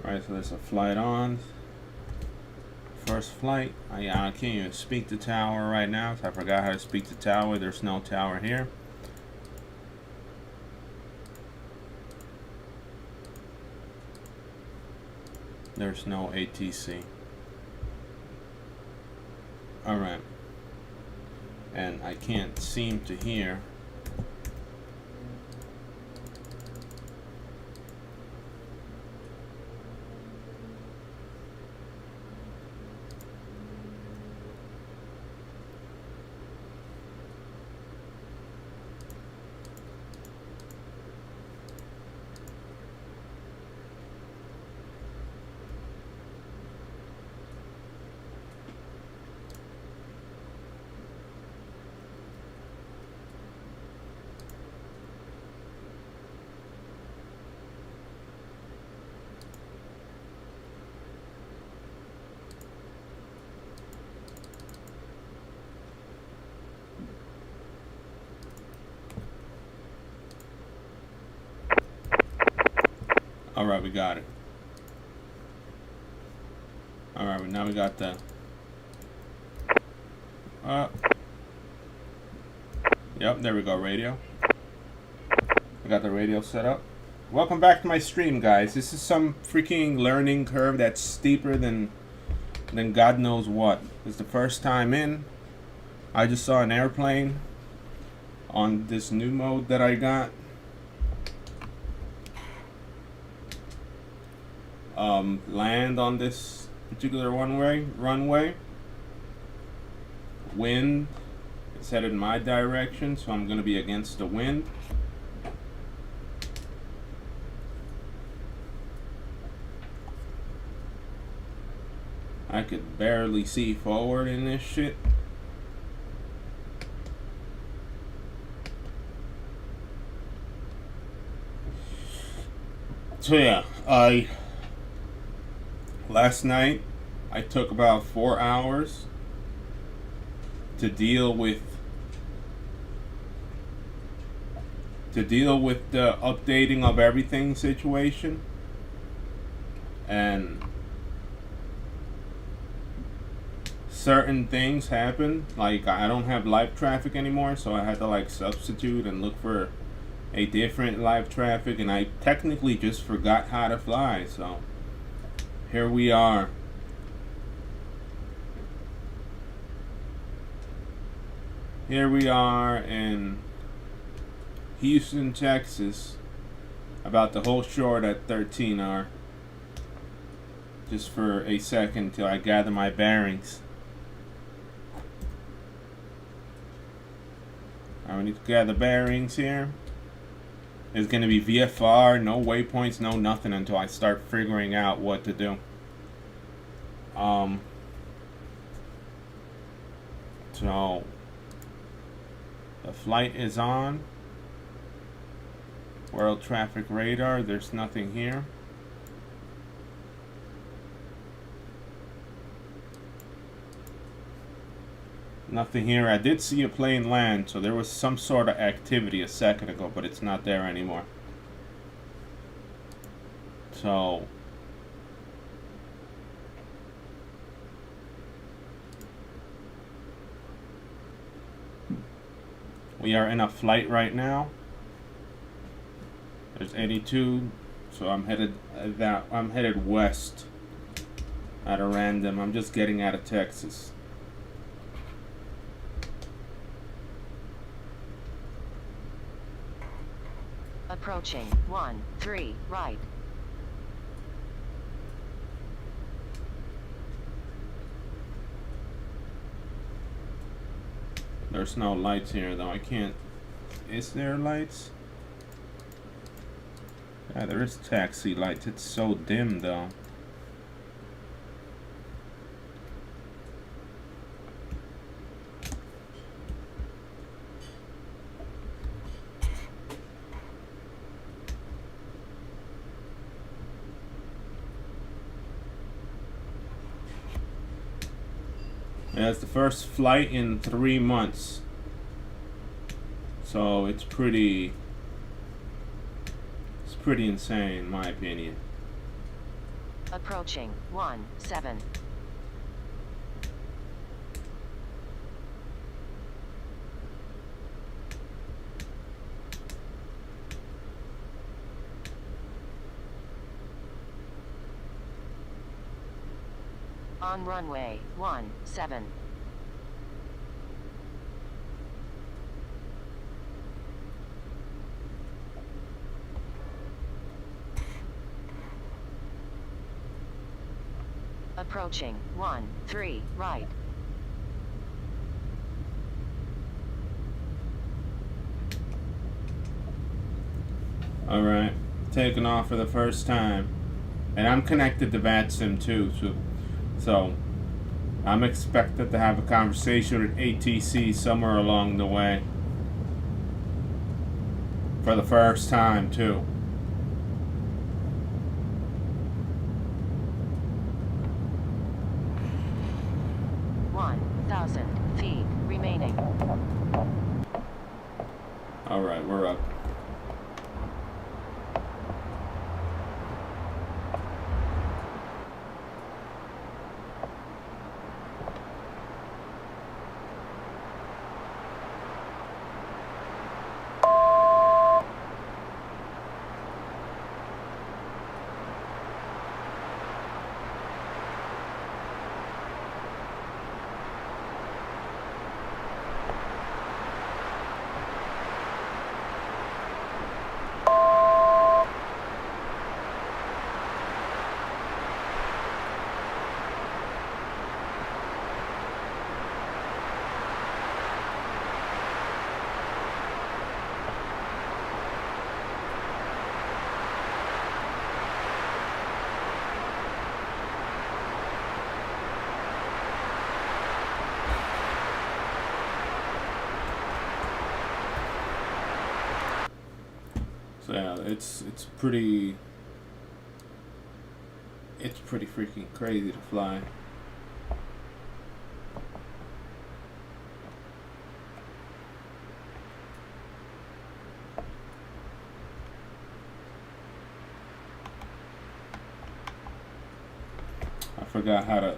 Alright, so there's a flight on. First flight. I can't even speak to tower right now, so I forgot how to speak to tower. There's no tower here. There's no ATC. Alright. And I can't seem to hear. Alright, we got it. Alright, now we got the... Yep, there we go, radio. I got the radio set up. Welcome back to my stream, guys. This is some freaking learning curve that's steeper than God knows what. It's the first time in. I just saw an airplane on this new mode that I got. Land on this particular runway. Wind is headed in my direction, so I'm going to be against the wind. I could barely see forward in this shit. So yeah, last night I took about 4 hours to deal with the updating of everything situation, and certain things happen. Like, I don't have live traffic anymore, so I had to like substitute and look for a different live traffic, and I technically just forgot how to fly. So here we are. Here we are in Houston, Texas, about to hold short at 13R. Just for a second till I gather my bearings. I need to gather bearings here. It's going to be VFR, no waypoints, no nothing until I start figuring out what to do. So the flight is on. World traffic radar, there's nothing here. Nothing here. I did see a plane land, so there was some sort of activity a second ago, but it's not there anymore. So we are in a flight right now. There's 82, so I'm headed west at a random. I'm just getting out of Texas. Approaching 13 right. There's no lights here though. I can't. Is there lights? Yeah, there is taxi lights. It's so dim though. Yeah, it's the first flight in 3 months. So it's pretty insane in my opinion. Approaching 17. On runway 17. Approaching 13 right. Alright, taking off for the first time. And I'm connected to VATSIM too, so I'm expected to have a conversation with ATC somewhere along the way. For the first time too. 1,000 feet remaining. Alright, we're up. So yeah, it's pretty freaking crazy to fly. I forgot how to.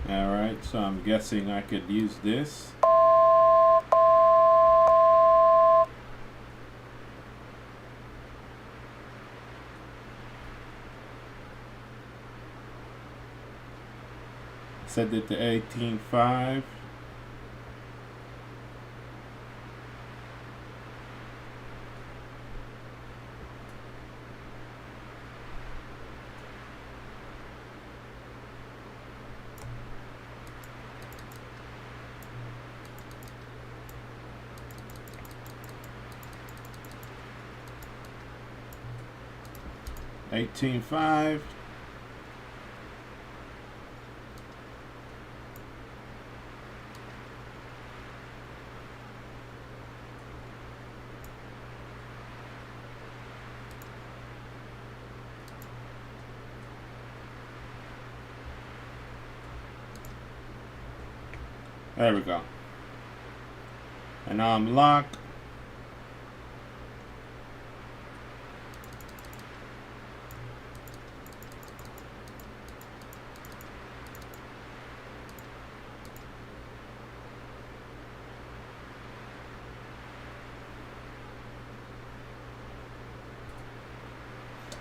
Alright, so I'm guessing I could use this. Set it to 18.5. $18.5. There we go. And now I'm locked.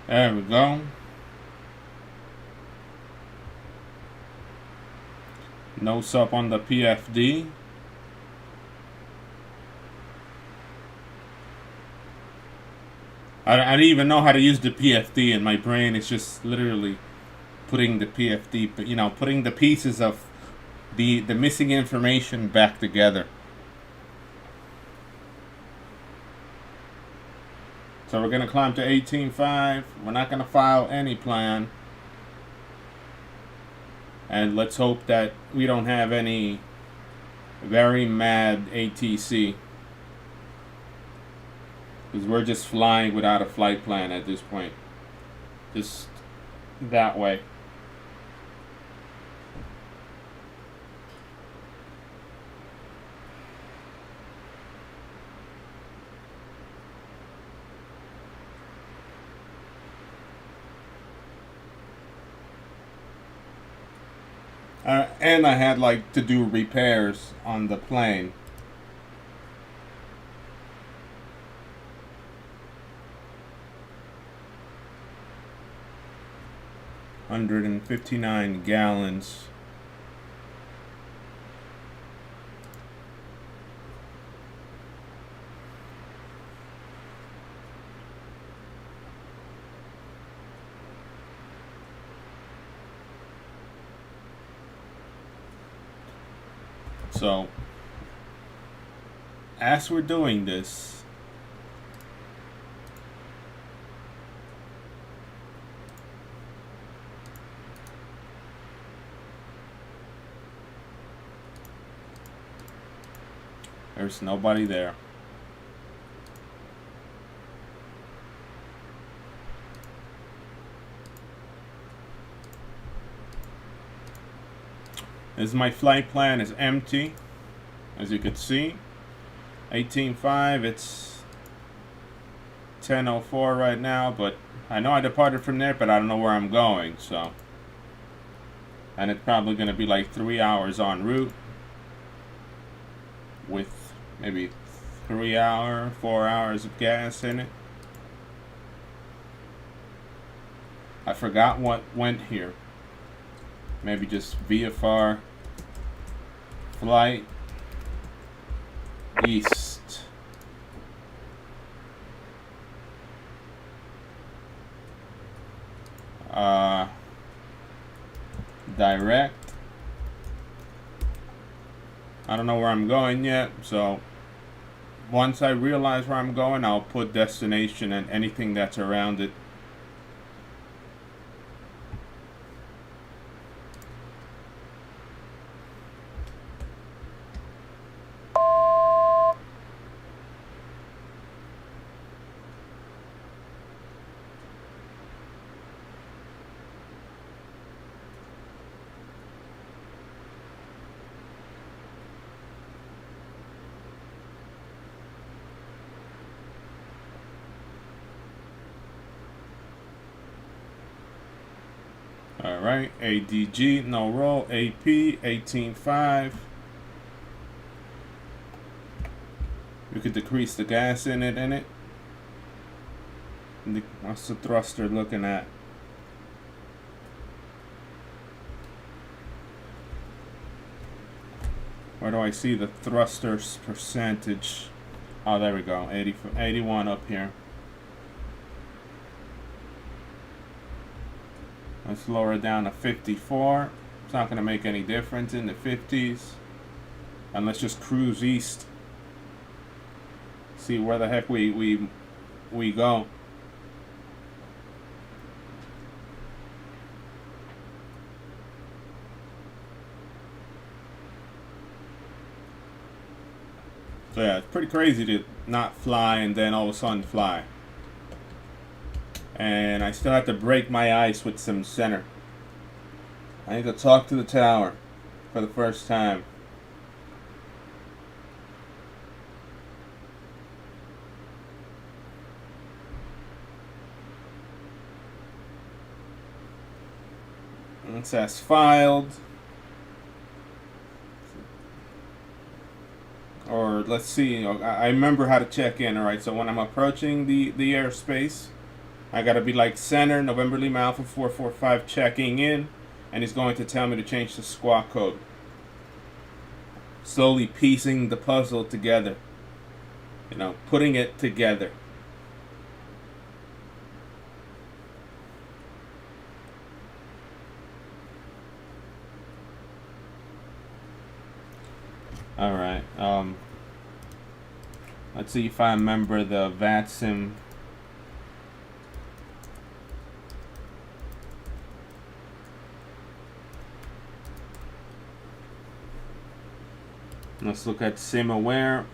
There we go. No sup on the PFD. I don't even know how to use the PFD, and my brain is just literally putting the PFD, putting the pieces of the missing information back together. So we're gonna climb to 18.5. We're not gonna file any plan. And let's hope that we don't have any very mad ATC. Because we're just flying without a flight plan at this point. Just that way. And I had like to do repairs on the plane. $159 gallons. So, as we're doing this, there's nobody there. As my flight plan is empty, as you can see. 18.5, it's 10.04 right now, but I know I departed from there, but I don't know where I'm going, so. And it's probably going to be like 3 hours en route with maybe 4 hours of gas in it. I forgot what went here. Maybe just VFR flight east. Direct. I don't know where I'm going yet, so once I realize where I'm going, I'll put destination and anything that's around it. Alright, ADG, no roll, AP, 18.5. You could decrease the gas in it. What's the thruster looking at? Where do I see the thruster's percentage? Oh, there we go, 81 up here. Let's lower it down to 54. It's not going to make any difference in the 50s. And let's just cruise east. See where the heck we go. So yeah, it's pretty crazy to not fly and then all of a sudden fly. And I still have to break my ice with some center. I need to talk to the tower for the first time. It says filed. Or let's see, I remember how to check in. Alright, so when I'm approaching the airspace, I gotta be like center, November Lima Alpha 445 checking in, and he's going to tell me to change the squawk code. Slowly piecing the puzzle together. You know, putting it together. Alright, let's see if I remember the VATSIM. Let's look at SimAware.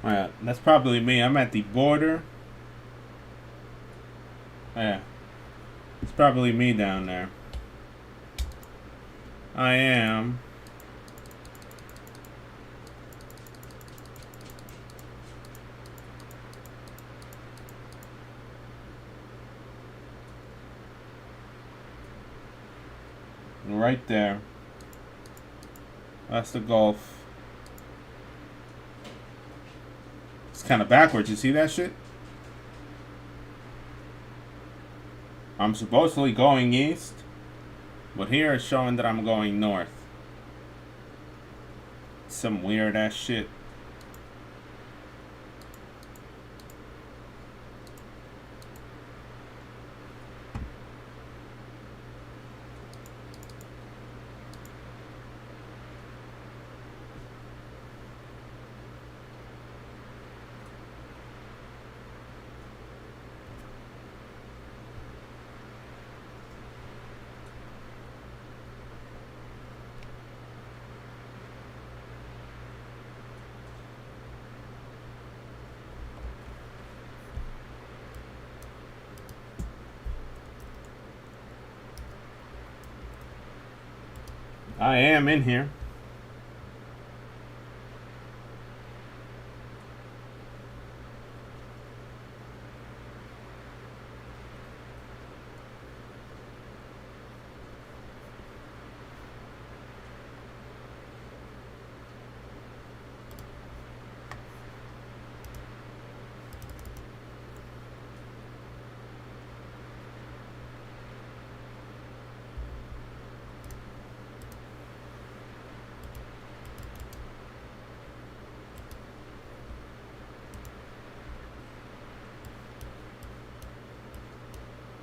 Alright, that's probably me. I'm at the border. Yeah. It's probably me down there. I am. Right there. That's the Gulf. It's kind of backwards. You see that shit? I'm supposedly going east, but here it's showing that I'm going north. Some weird ass shit. I am in here.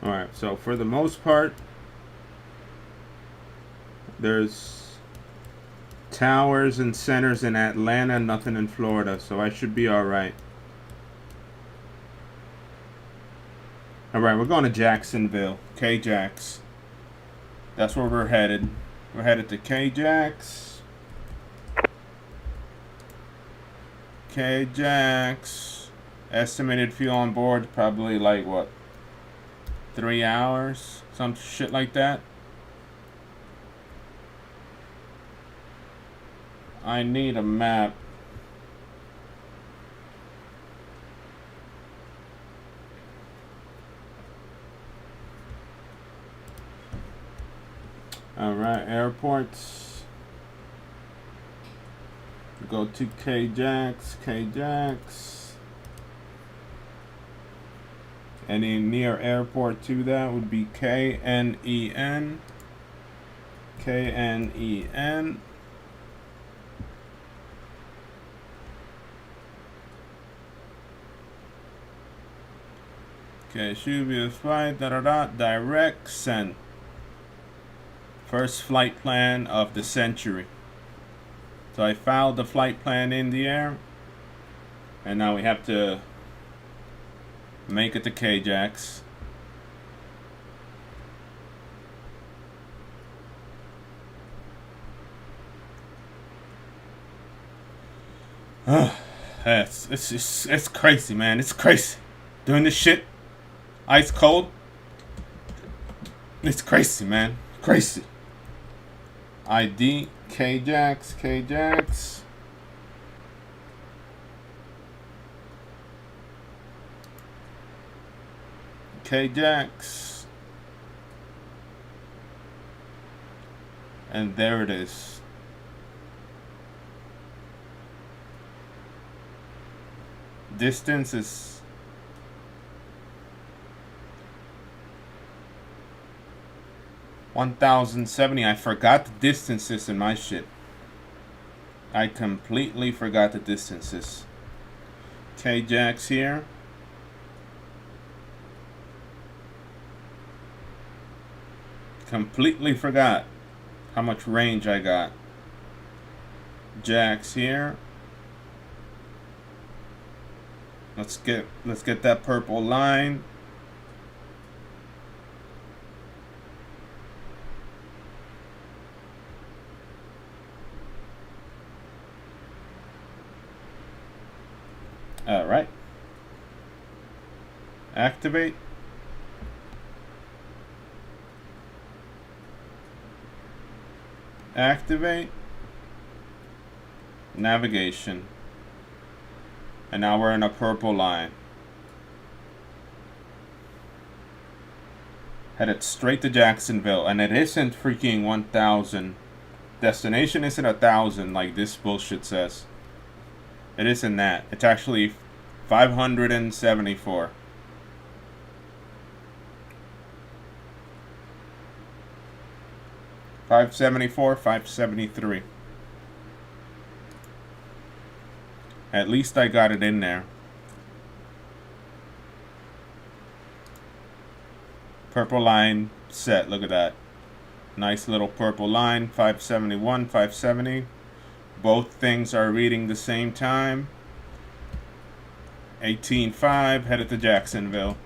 Alright, so for the most part, there's towers and centers in Atlanta, nothing in Florida, so I should be alright. Alright, we're going to Jacksonville, K-Jax. That's where we're headed. We're headed to K-Jax. K-Jax. Estimated fuel on board, probably like what? 3 hours? Some shit like that. I need a map. Alright, airports. Go to K-Jax, K-Jax. Any near airport to that would be K-N-E-N. K-N-E-N. Okay, should be a flight, direct send. First flight plan of the century. So I filed the flight plan in the air. And now we have to make it to K-Jax. It's crazy, man. It's crazy. Doing this shit. Ice cold. It's crazy, man. Crazy. ID. K-Jax. K-Jax. K-Jax. And there it is. Distance is 1,070. I forgot the distances in my shit. I completely forgot the distances. K-Jax here. Completely forgot how much range I got. Jax here. Let's get that purple line. Alright. Activate. Activate. Navigation. And now we're in a purple line. Headed straight to Jacksonville, and it isn't freaking 1,000. Destination isn't 1,000 like this bullshit says. It isn't that. It's actually 574. $574, $573. At least I got it in there. Purple line set. Look at that. Nice little purple line. 571, 570. Both things are reading the same time. 18.5. Headed to Jacksonville.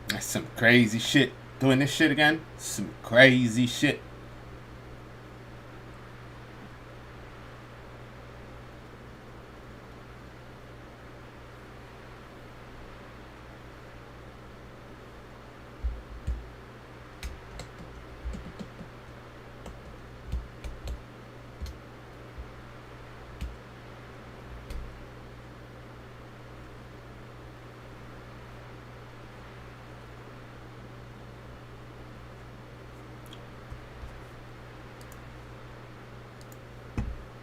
That's some crazy shit. Doing this shit again? Some crazy shit.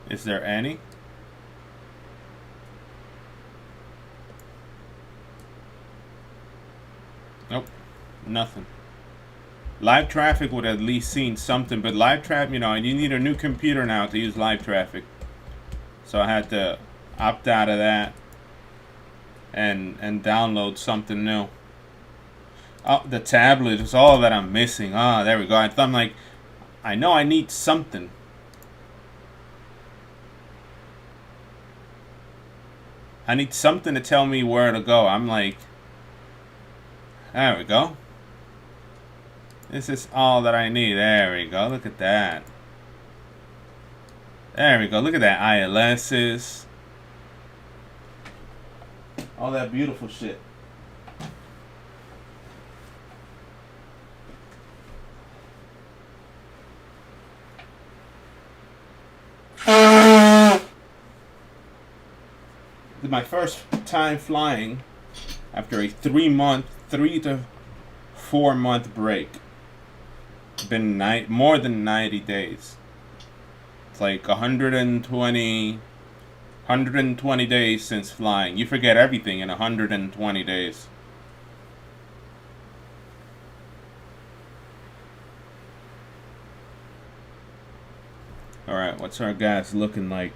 Is there any? Nope. Nothing. Live traffic would at least seen something, but live traffic, you know, you need a new computer now to use live traffic. So I had to opt out of that and download something new. Oh, the tablet is all that I'm missing. Ah, there we go. I'm like, I know I need something. I need something to tell me where to go. I'm like, there we go. This is all that I need. There we go. Look at that. There we go. Look at that. ILSs. All that beautiful shit. My first time flying after a 3 to 4 month break. Been more than 90 days. It's like 120 days since flying. You forget everything in 120 days. Alright, what's our gas looking like?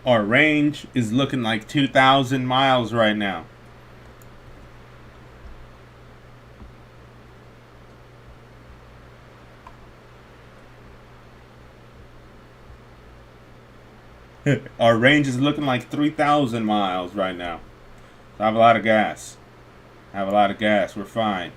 Our range is looking like 2,000 miles right now. Our range is looking like 3,000 miles right now. So I have a lot of gas. We're fine.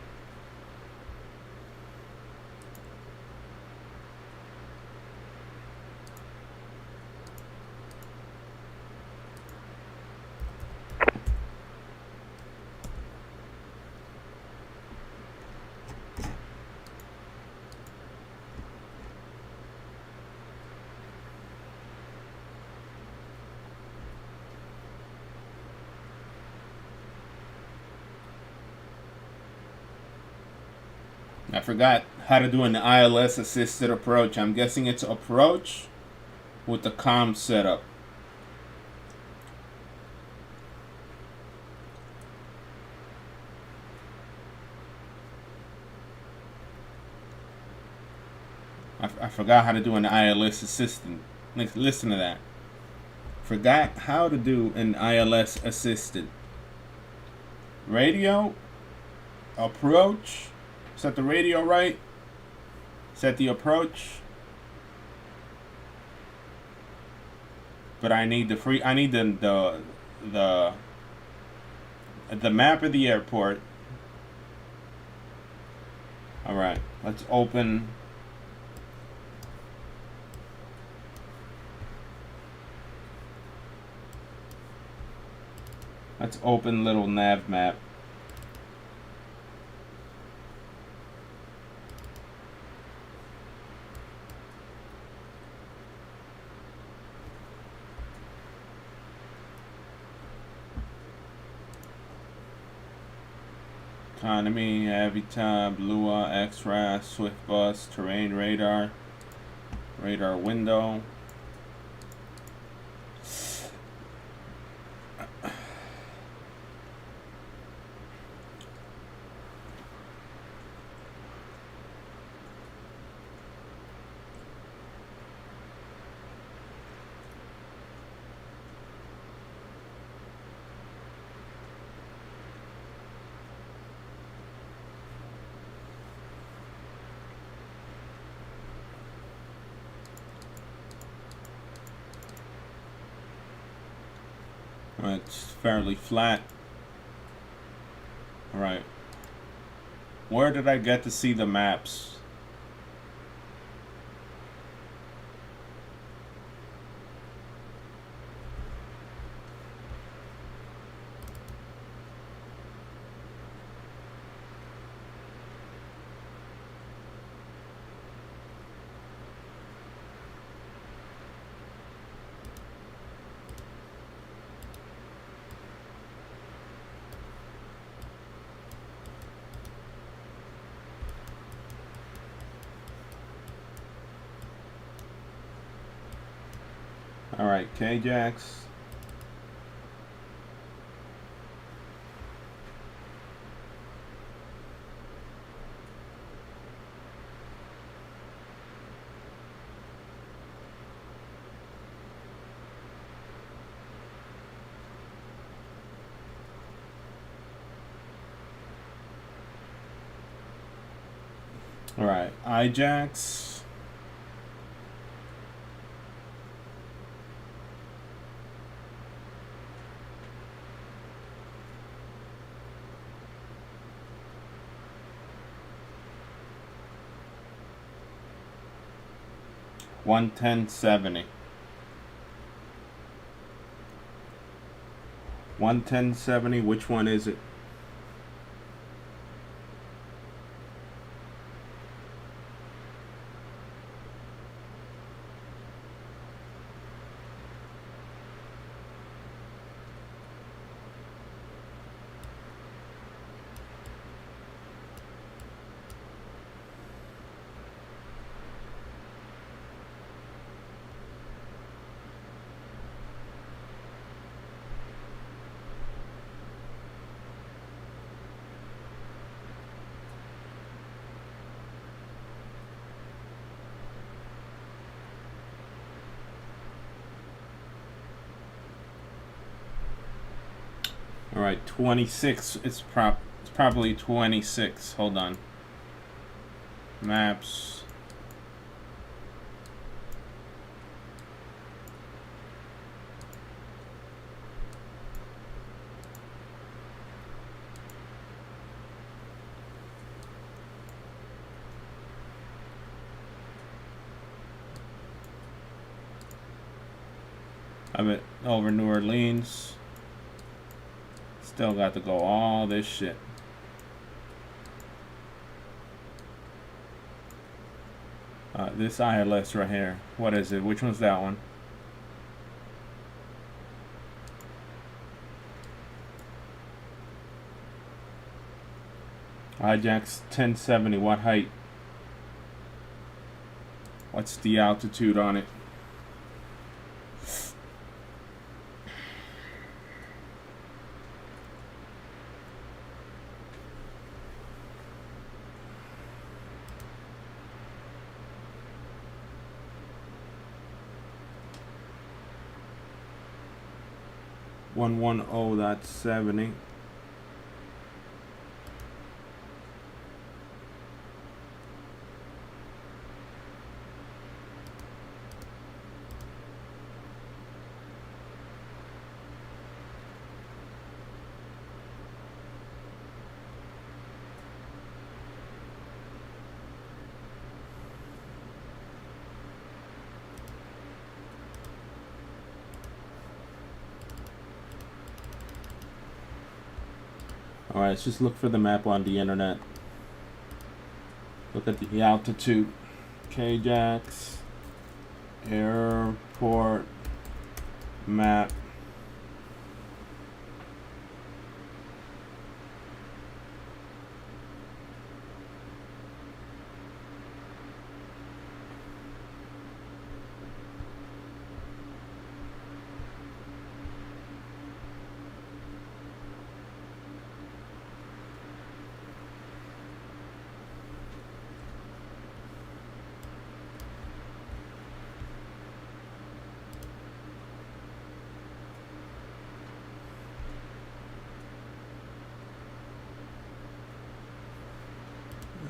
I forgot how to do an ILS assisted approach. I'm guessing it's approach with the comm setup. I forgot how to do an ILS assistant. Listen to that. Forgot how to do an ILS assistant. Radio, approach. Set the radio right. Set the approach. But I need I need the map of the airport. All right, let's open. Let's open little nav map. Economy, Avitab, Lua, XRAS, Swiftbus, terrain radar, radar window. It's fairly flat. Alright. Where did I get to see the maps? Alright, K-Jax. Alright, Ijax. $110.70. $110.70. Which one is it? All right, 26. It's probably 26. Hold on. Maps. Of it over New Orleans. Still got to go all this shit. This ILS right here. What is it? Which one's that one? Ajax 1070. What height? What's the altitude on it? $110.70. Alright, let's just look for the map on the internet. Look at the altitude. KJAX airport map.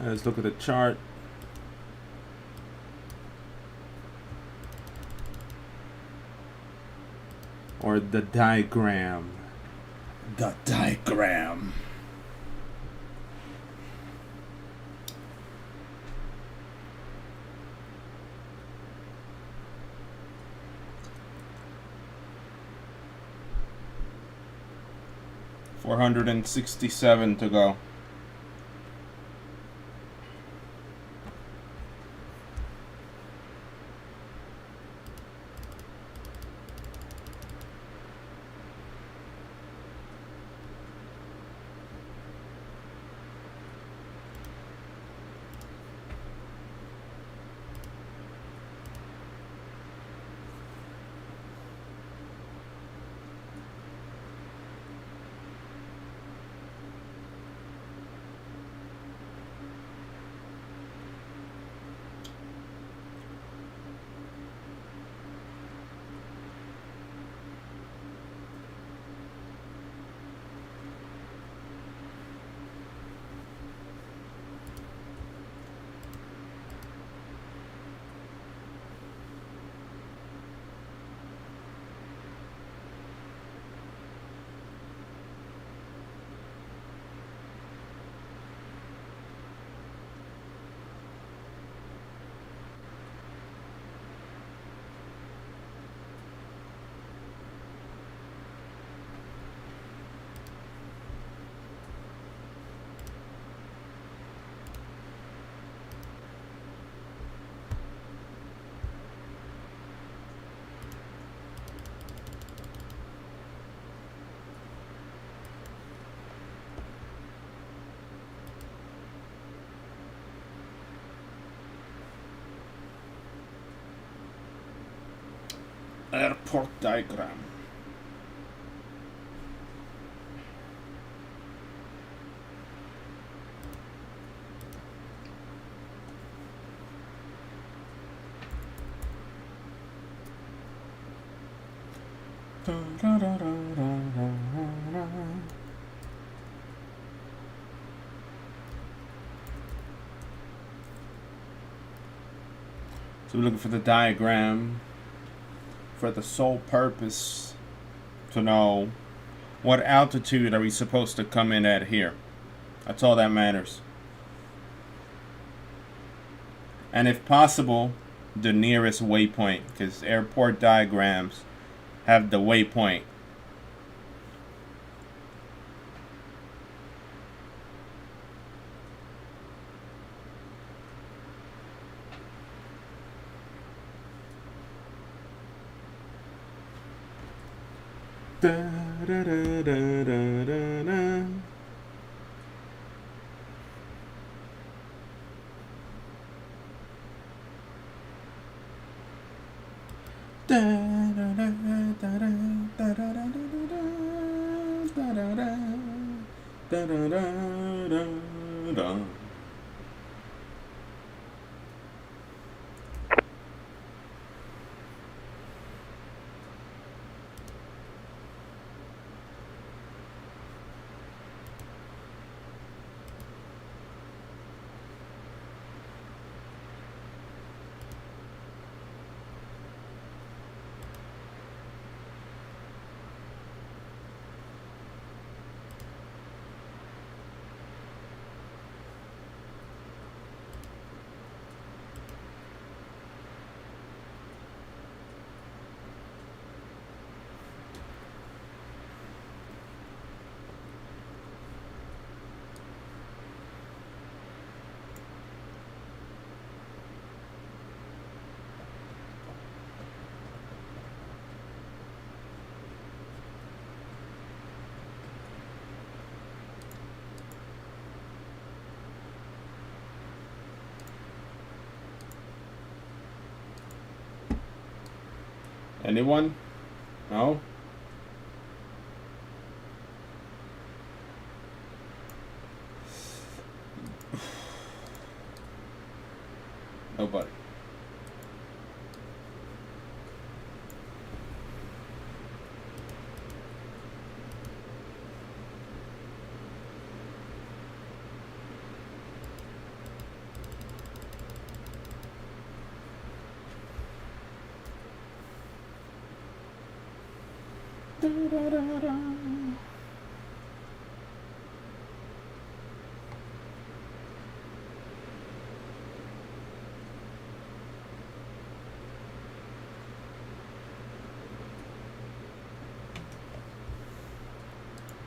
Let's look at the chart. Or the diagram. The diagram. $467 to go. Airport diagram. So we're looking for the diagram for the sole purpose to know what altitude are we supposed to come in at here. That's all that matters. And if possible, the nearest waypoint, because airport diagrams have the waypoint. Da, da, da, da, da, da, da. Da, da, da, da, da, da, da, da, da, da, da, da, da, da, da. Anyone? No? Nobody.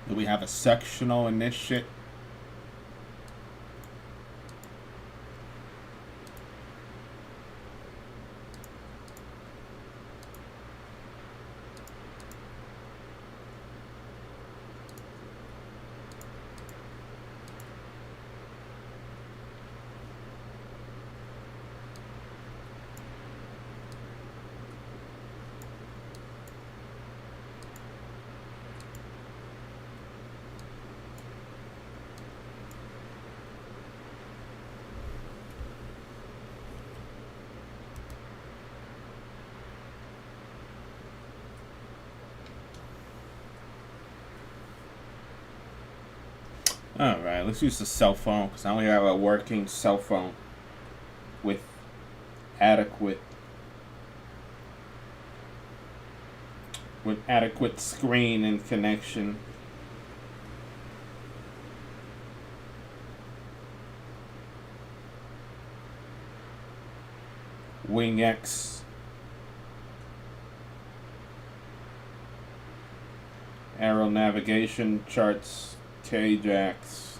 Do we have a sectional in this shit? Alright, let's use the cell phone because I only have a working cell phone with adequate screen and connection. Wing X. Aero navigation charts. K-Jax.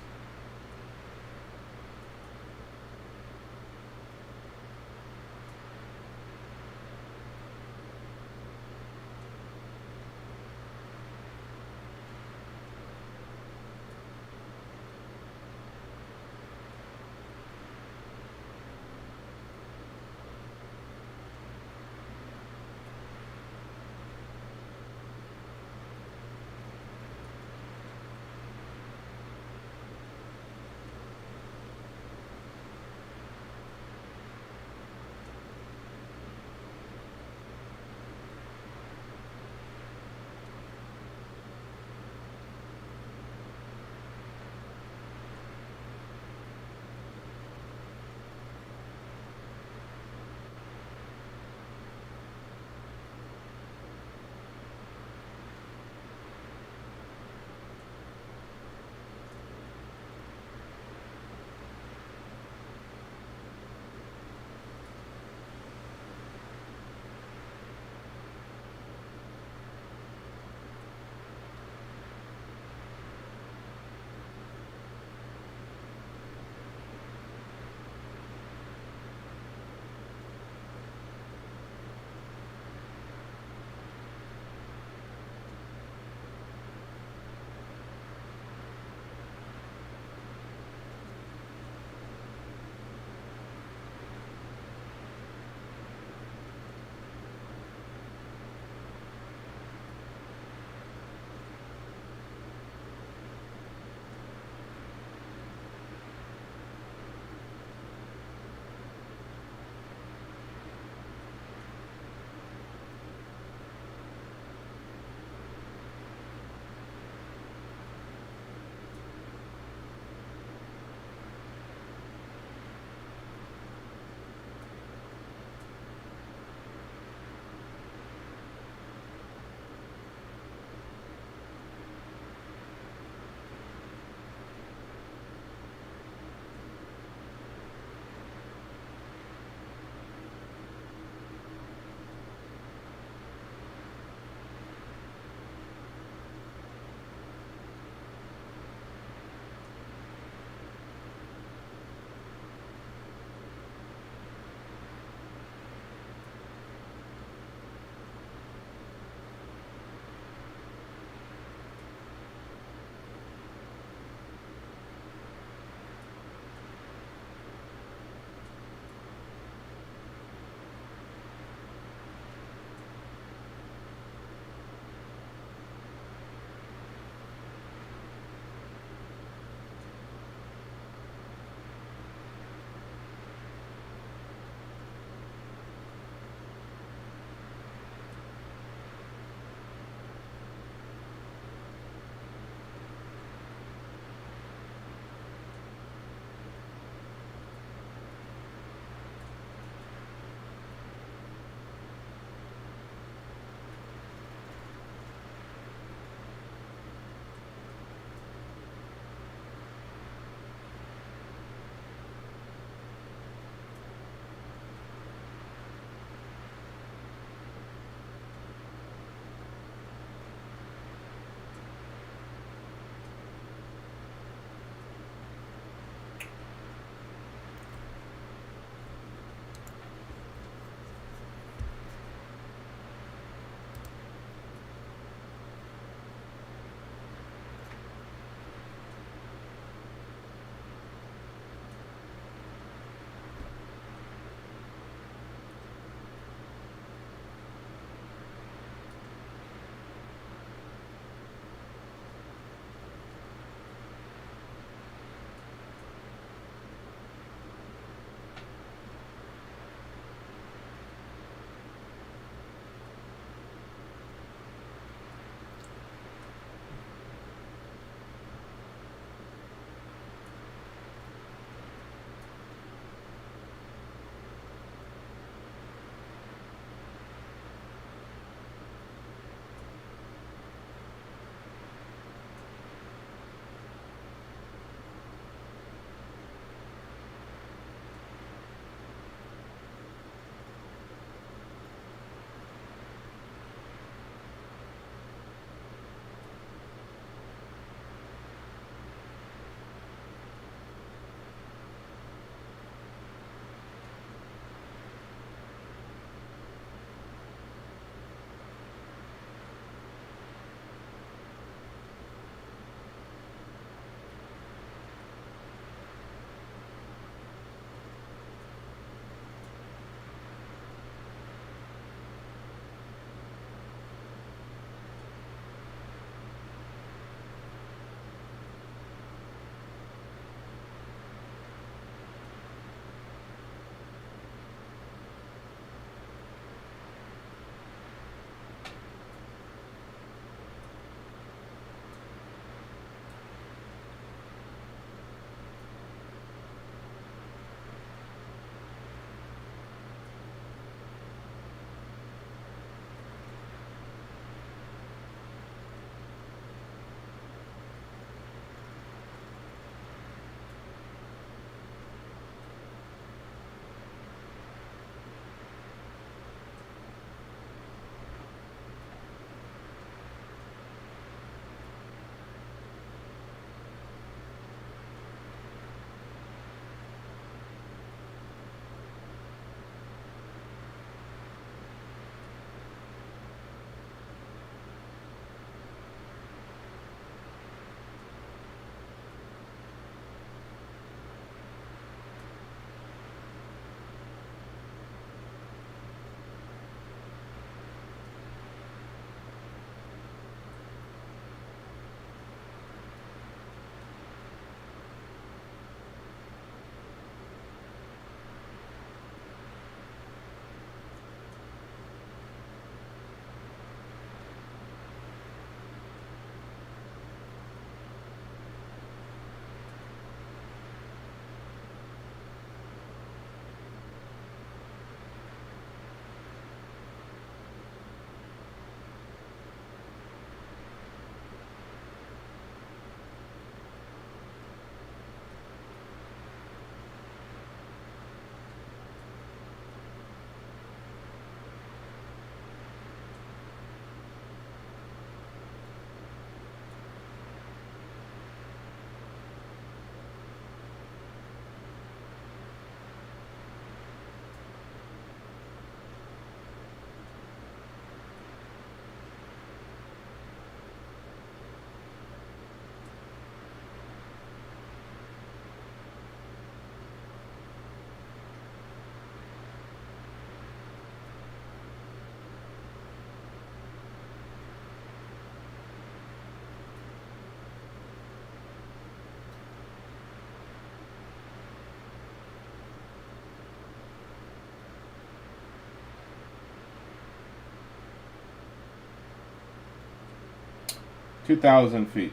2,000 feet.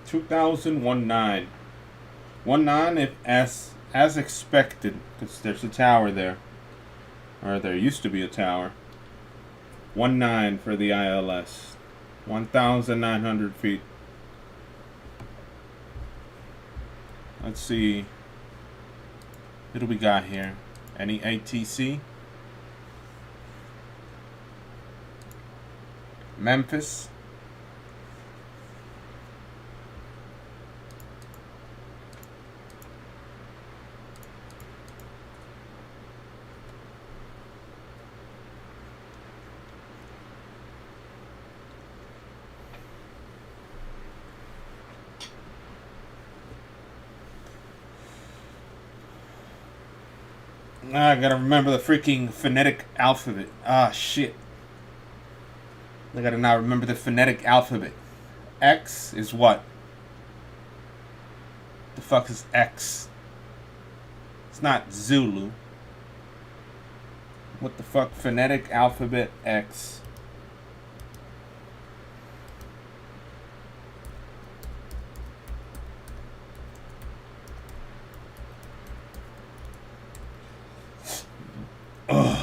2019. 19 if as expected, because there's a tower there. Or there used to be a tower. 19 for the ILS. 1,900 feet. Let's see. What do we got here? Any ATC? Memphis. I gotta remember the freaking phonetic alphabet. Ah, shit. I gotta now remember the phonetic alphabet. X is what? The fuck is X? It's not Zulu. What the fuck? Phonetic alphabet X. Ugh.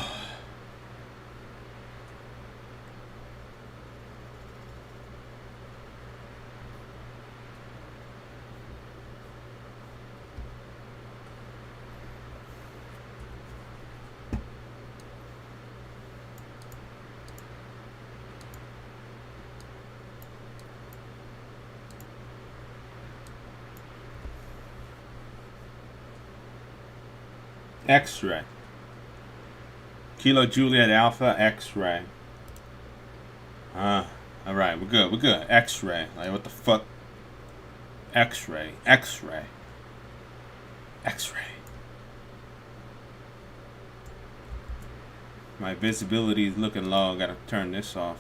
X-ray. Kilo Juliet Alpha X-ray. Alright, we're good. X-ray. Like, what the fuck? X-ray. X-ray. X-ray. My visibility is looking low. I gotta turn this off.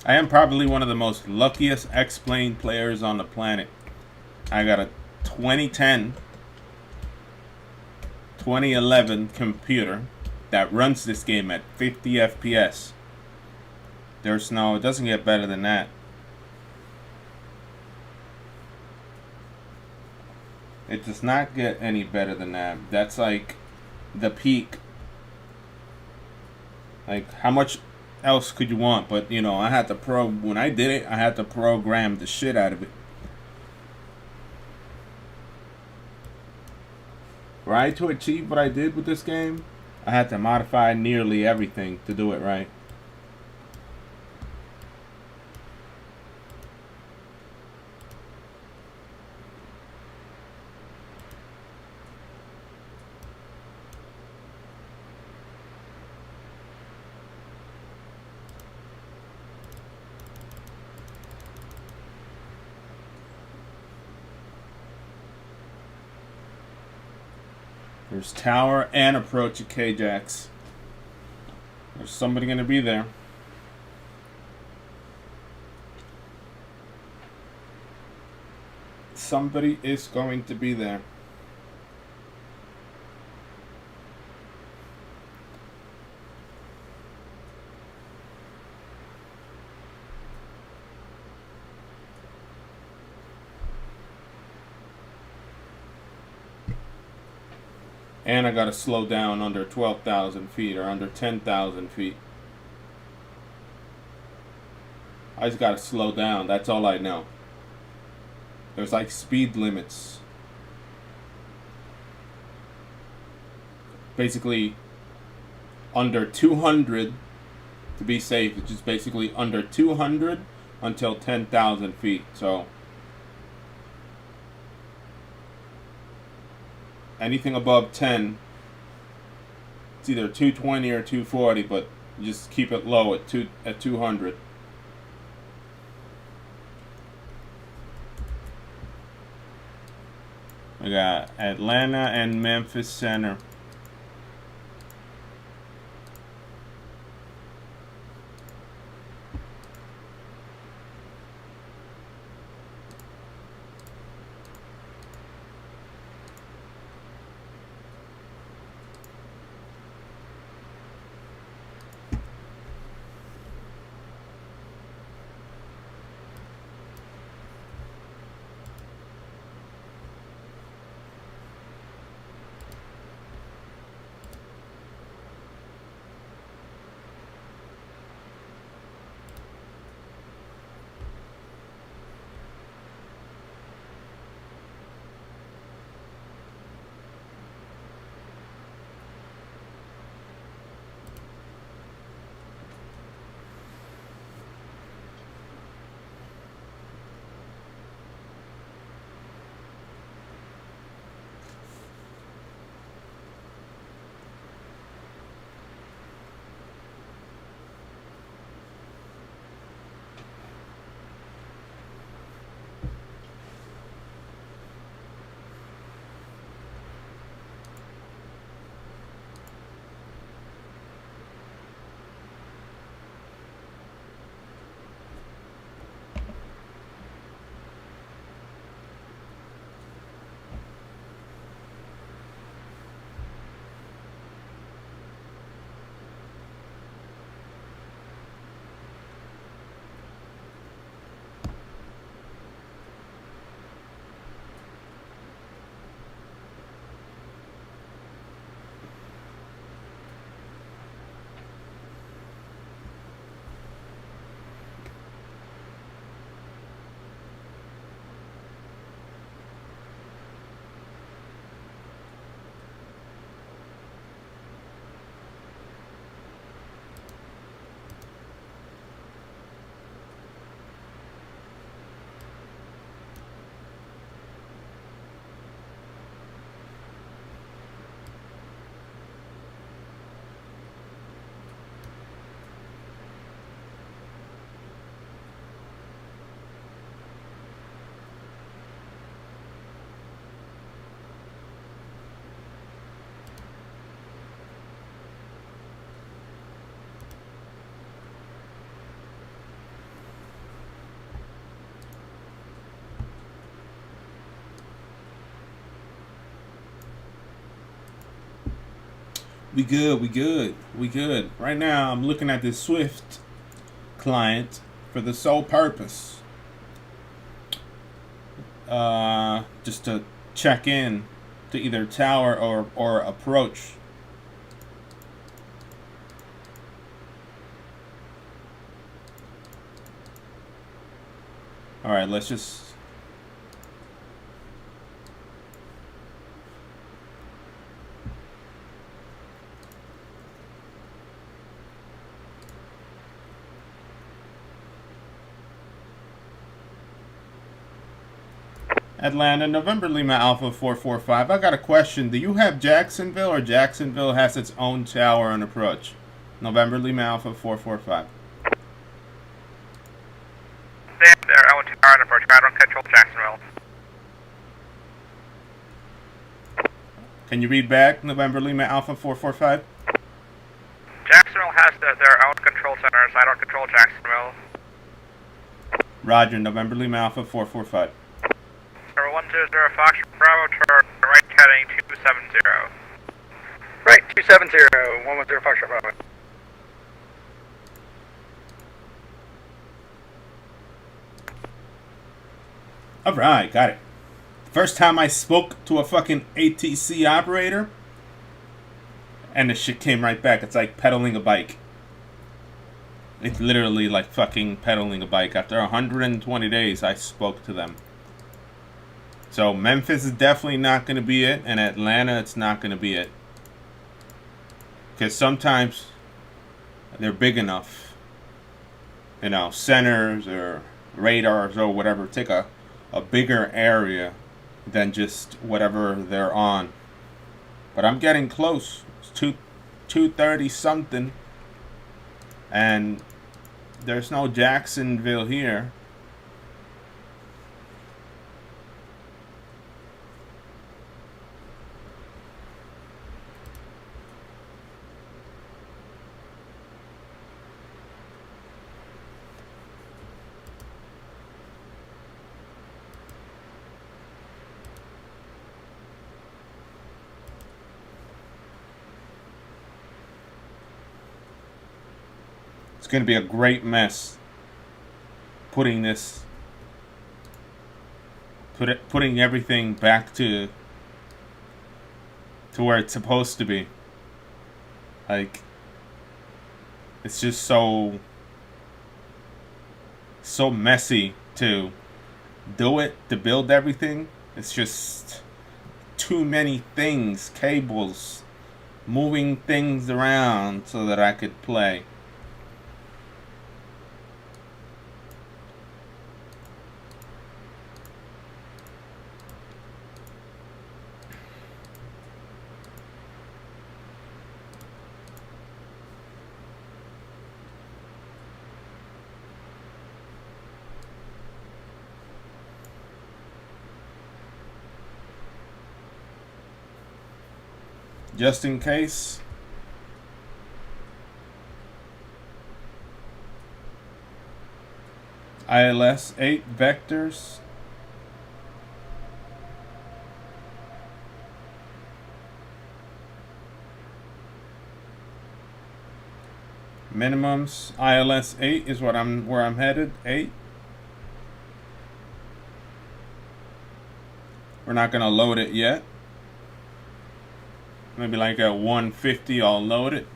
I am probably one of the most luckiest X-Plane players on the planet. I got a 2010, 2011 computer that runs this game at 50 FPS. It doesn't get better than that. It does not get any better than that. That's like the peak. Like, how much else could you want? But I had to when I did it, I had to program the shit out of it. Right, to achieve what I did with this game, I had to modify nearly everything to do it right. There's tower and approach at K-Jax. There's somebody going to be there. Somebody is going to be there. And I gotta slow down under 12,000 feet or under 10,000 feet. I just gotta slow down. That's all I know. There's like speed limits. Basically, under 200 to be safe. It's just basically under 200 until 10,000 feet. So anything above 10, it's either 220 or 240, but just keep it low at 200. We got Atlanta and Memphis Center. We good, we good, we good. Right now, I'm looking at this Swift client for the sole purpose, just to check in to either tower or approach. All right, let's just. Atlanta, November Lima Alpha 445. I got a question. Do you have Jacksonville, or Jacksonville has its own tower and approach? November Lima Alpha 445. They have their own tower and approach. I don't control Jacksonville. Can you read back? November Lima Alpha 445. Jacksonville has their own control centers. I don't control Jacksonville. Roger, November Lima Alpha 445. 100 Fox Bravo, turn right heading 270. Right, 270, 110 Fox Bravo. Alright, got it. First time I spoke to a fucking ATC operator, and the shit came right back. It's like pedaling a bike. It's literally like fucking pedaling a bike. After 120 days, I spoke to them. So Memphis is definitely not going to be it, and Atlanta, it's not going to be it. Because sometimes they're big enough, you know, centers or radars or whatever, take a bigger area than just whatever they're on. But I'm getting close. It's 230 something, and there's no Jacksonville here. It's going to be a great mess putting this, putting everything back to where it's supposed to be. Like, it's just so messy to do it, to build everything. It's just too many things, cables, moving things around so that I could play. Just in case. ILS 8 vectors. Minimums. ILS 8 is where I'm headed. 8. We're not gonna load it yet. Maybe like at 150 I'll load it.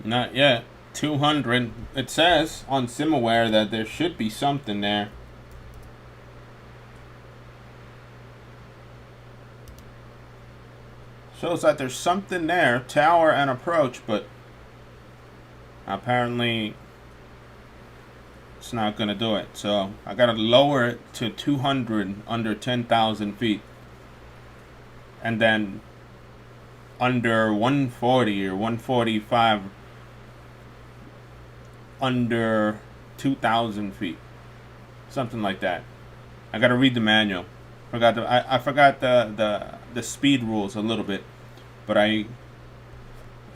Not yet. 200. It says on SimAware that there should be something there. Shows that there's something there. Tower and approach, but apparently it's not gonna do it. So I gotta lower it to 200 under 10,000 feet. And then under 140 or 145 under 2,000 feet, something like that. I gotta read the manual. I forgot the speed rules a little bit, but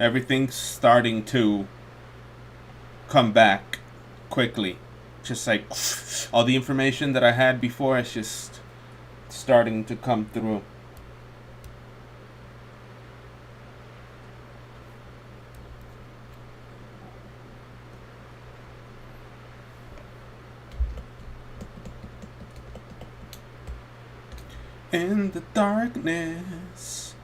everything's starting to come back quickly. Just like all the information that I had before, it's just starting to come through. In the darkness.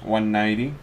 $190.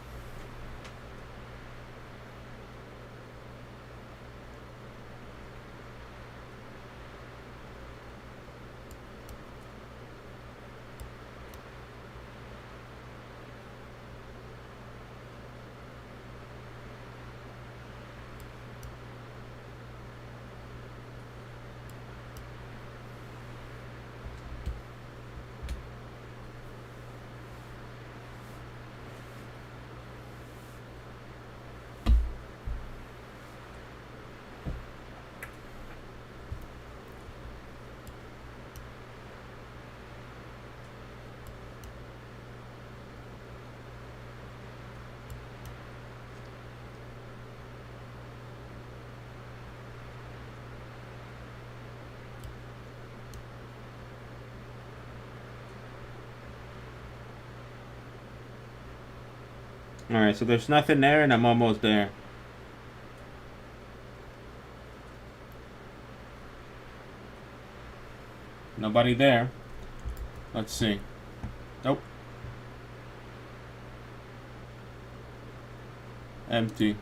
Alright, so there's nothing there and I'm almost there. Nobody there. Let's see. Nope. Empty.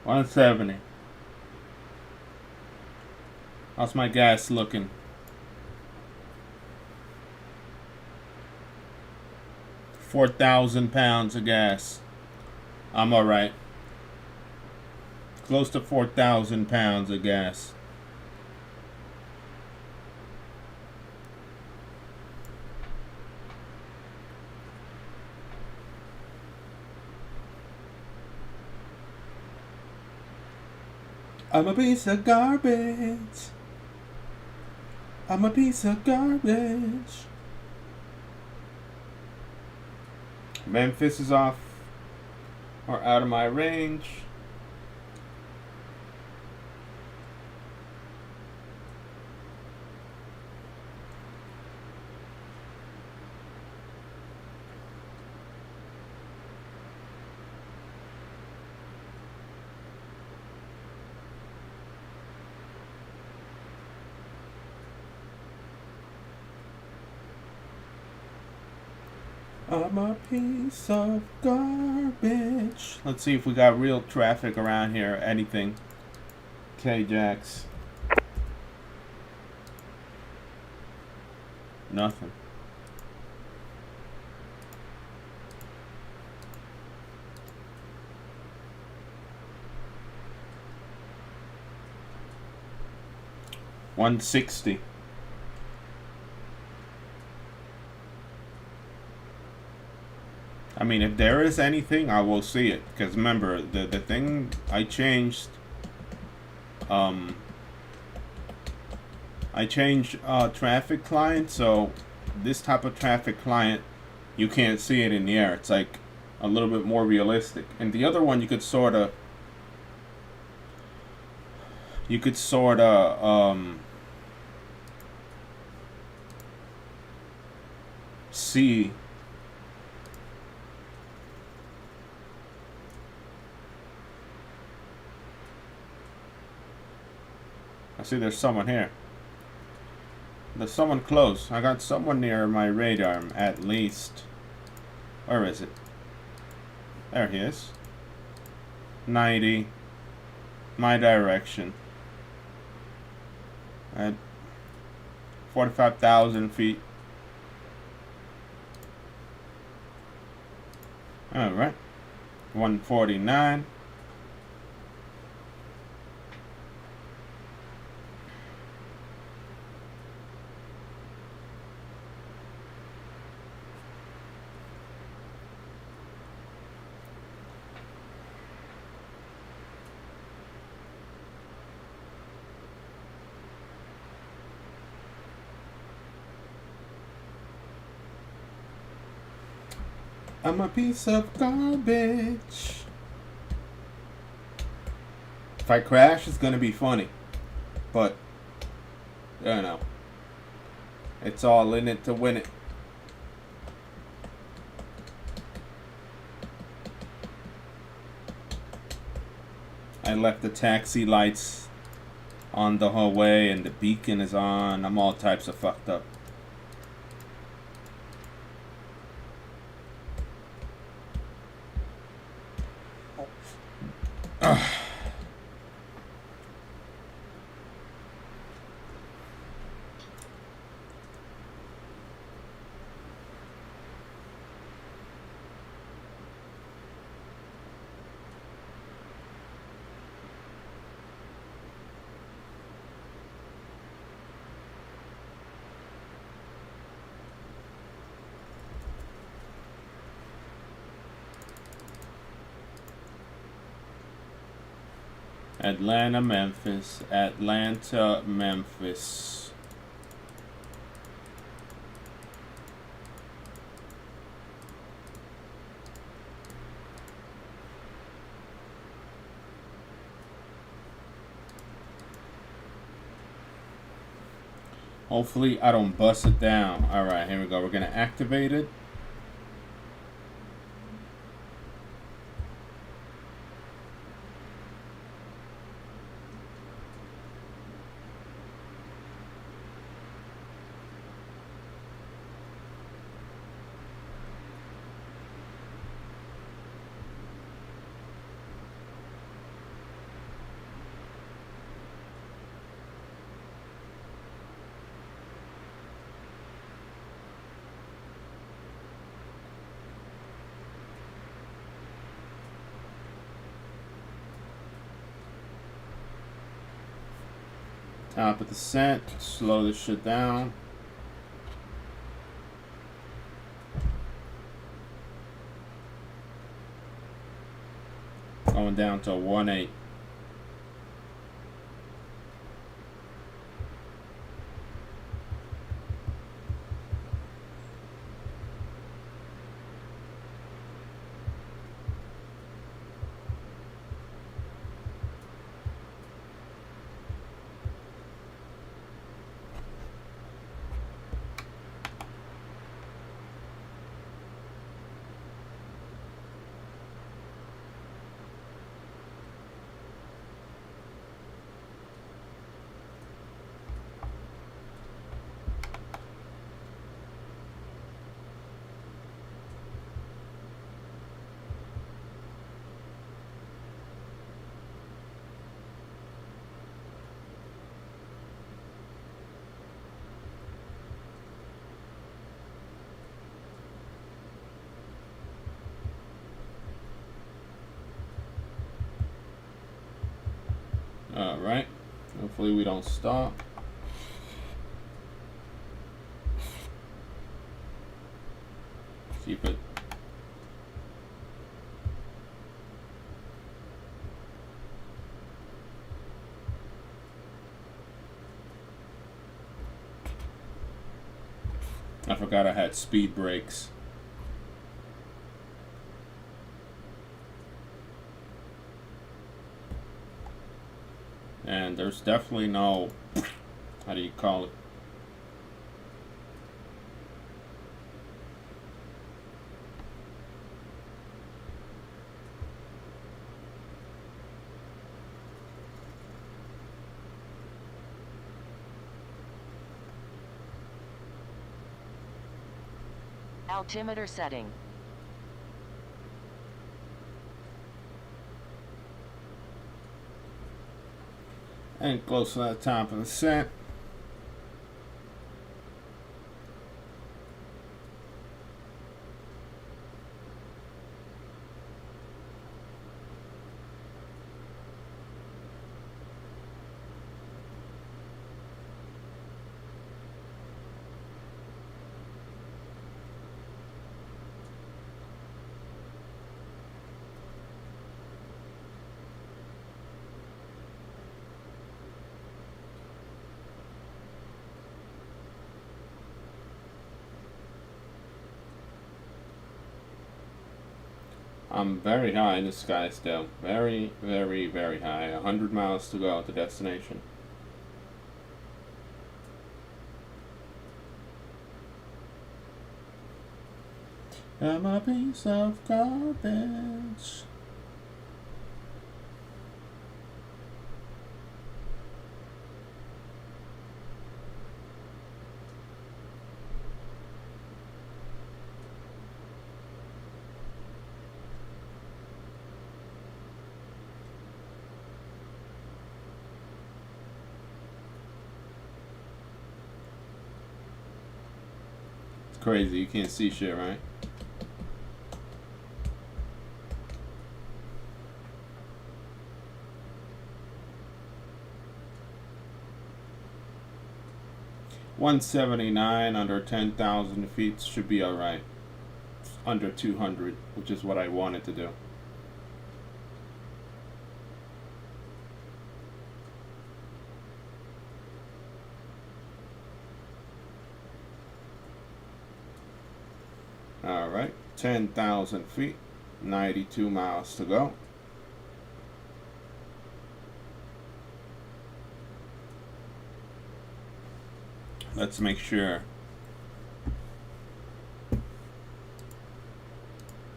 $170. How's my gas looking? £4,000 of gas. I'm alright. Close to 4,000 pounds of gas. I'm a piece of garbage. I'm a piece of garbage. Memphis is off or out of my range. I'm a piece of garbage. Let's see if we got real traffic around here. Anything. K-Jax. Nothing. $160. I mean, if there is anything, I will see it. Because remember, the thing I changed, traffic client. So this type of traffic client, you can't see it in the air. It's like a little bit more realistic. And the other one, you could sort of see. I see there's someone here. There's someone close. I got someone near my radar at least. Where is it? There he is. 90. My direction. At 45,000 feet. Alright. 149. I'm a piece of garbage. If I crash, it's gonna be funny. But, you know, it's all in it to win it. I left the taxi lights on the whole way and the beacon is on. I'm all types of fucked up. Atlanta, Memphis. Atlanta, Memphis. Hopefully I don't bust it down. Alright, here we go. We're going to activate it. Top of descent. Slow this shit down. Going down to 1.8. Alright. Hopefully we don't stop. Keep it. I forgot I had speed brakes. And there's definitely no, how do you call it? Altimeter setting. And close to the top of the set. I'm very high in the sky still. Very, very, very high. 100 miles to go to destination. I'm a piece of garbage. Crazy, you can't see shit, right? $179 under 10,000 feet should be alright. Under 200, which is what I wanted to do. Alright, 10,000 feet, 92 miles to go. Let's make sure.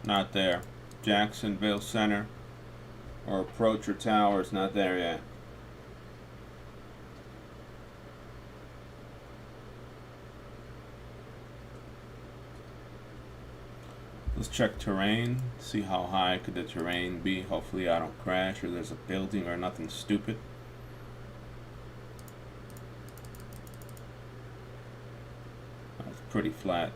Not there. Jacksonville Center or Approach or Tower is not there yet. Let's check terrain, see how high could the terrain be. Hopefully I don't crash or there's a building or nothing stupid. That's pretty flat.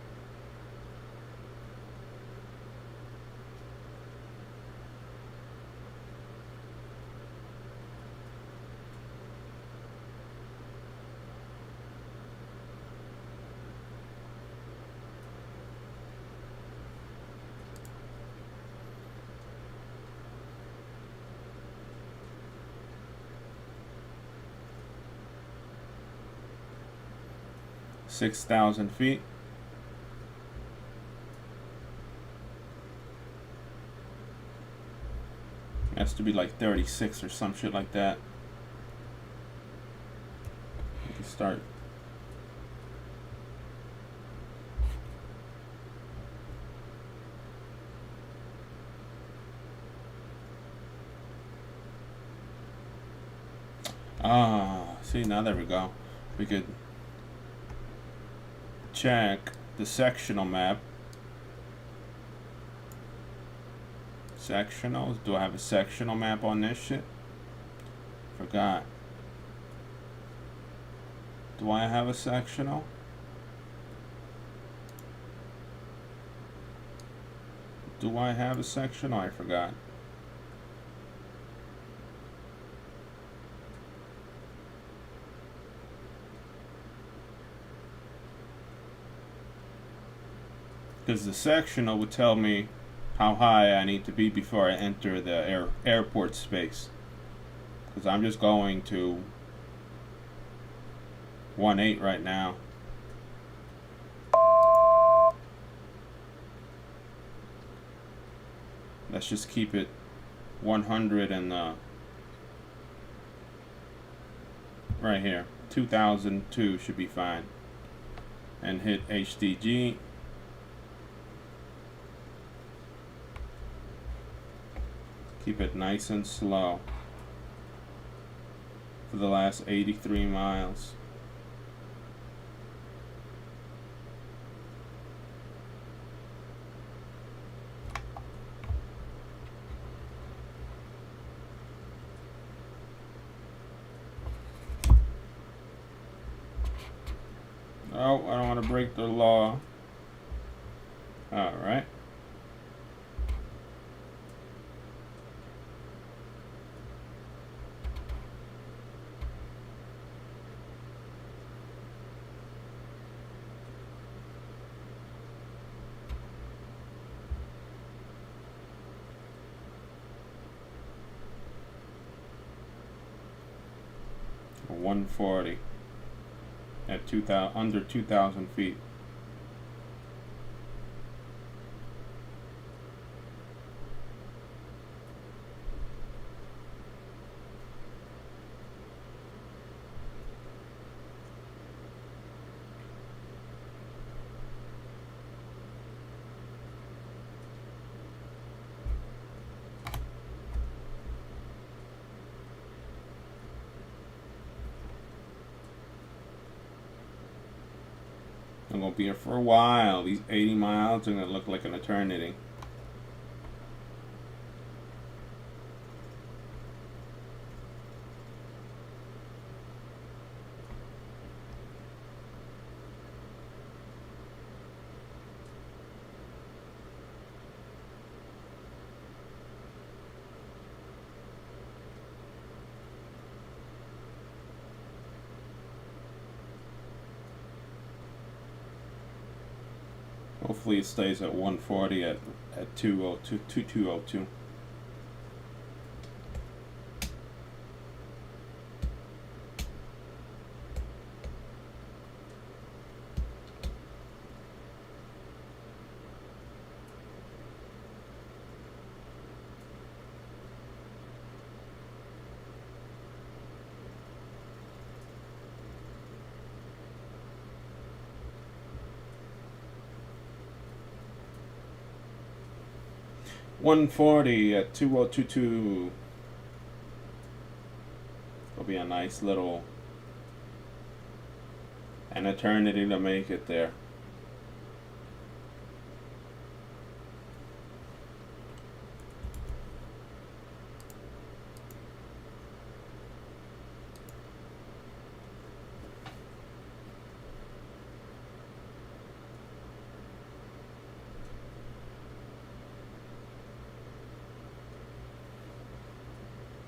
6,000 feet. Has to be like 36 or some shit like that. We can start. See, now there we go. We could check the sectional map. Sectionals? Do I have a sectional map on this shit? Forgot. Do I have a sectional? Do I have a sectional? I forgot. Because the sectional would tell me how high I need to be before I enter the airport space. Because I'm just going to 1.8 right now. Let's just keep it 100 and right here. 2002 should be fine. And hit HDG. Keep it nice and slow for the last 83 miles. Oh, I don't want to break the law. All right. For 140 at 2,000 under 2,000 feet. I'm gonna be here for a while. These 80 miles are gonna look like an eternity. Hopefully it stays at 140 at 2202. $140 at 2022. It'll be a nice little an eternity to make it there.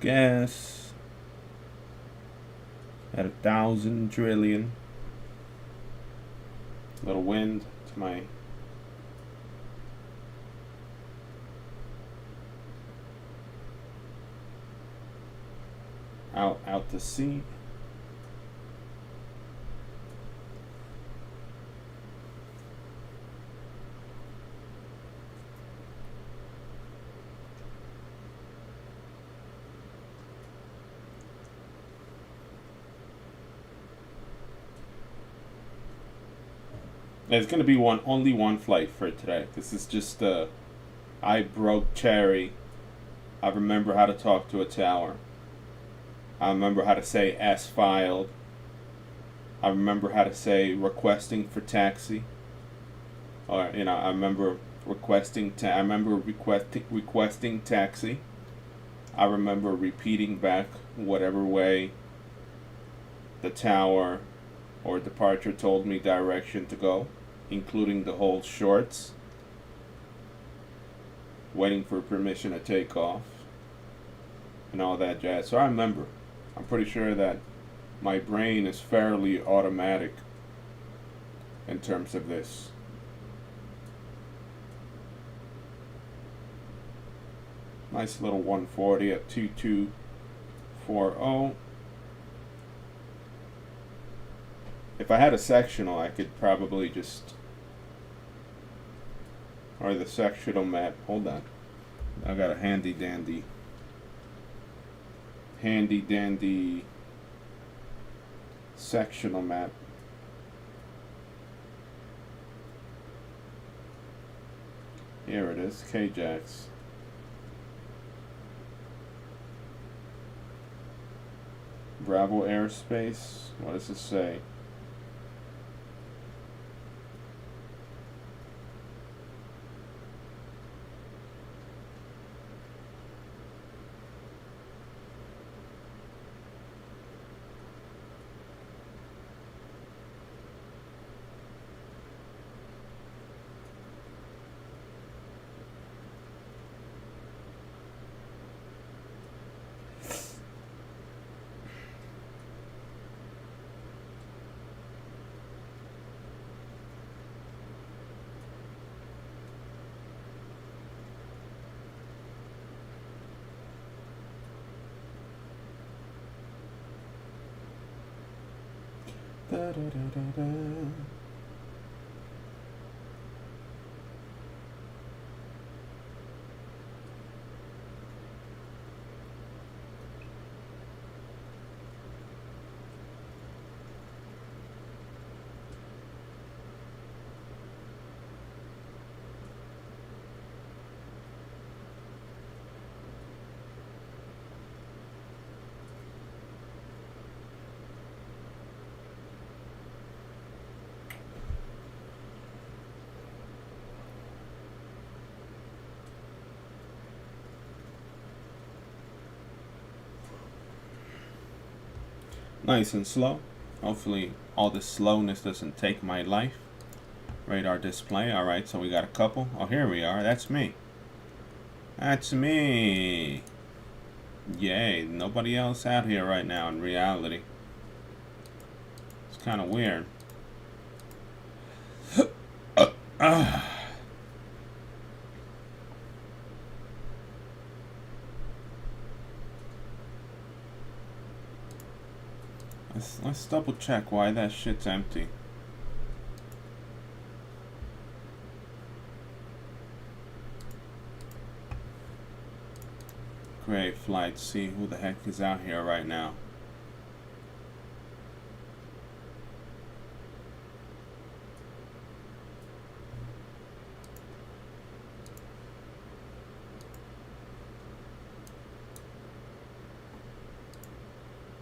Gas at 1,000 trillion. Little wind to my out to sea. There's gonna be only one flight for today. This is just I broke cherry. I remember how to talk to a tower. I remember how to say S filed. I remember how to say requesting for taxi. Or I remember requesting taxi. I remember repeating back whatever way the tower or departure told me direction to go, including the whole shorts. Waiting for permission to take off and all that jazz. So I remember. I'm pretty sure that my brain is fairly automatic in terms of this. Nice little 140 at 2240. If I had a sectional, I could probably just, or the sectional map. Hold on, I got a handy dandy sectional map. Here it is, KJAX. Bravo airspace. What does it say? Da, da, da, da, da. Nice and slow. Hopefully all this slowness doesn't take my life. Radar display. Alright, so we got a couple. Oh, here we are. That's me. That's me. Yay. Nobody else out here right now in reality. It's kind of weird. Let's double check why that shit's empty. Great flight. See who the heck is out here right now.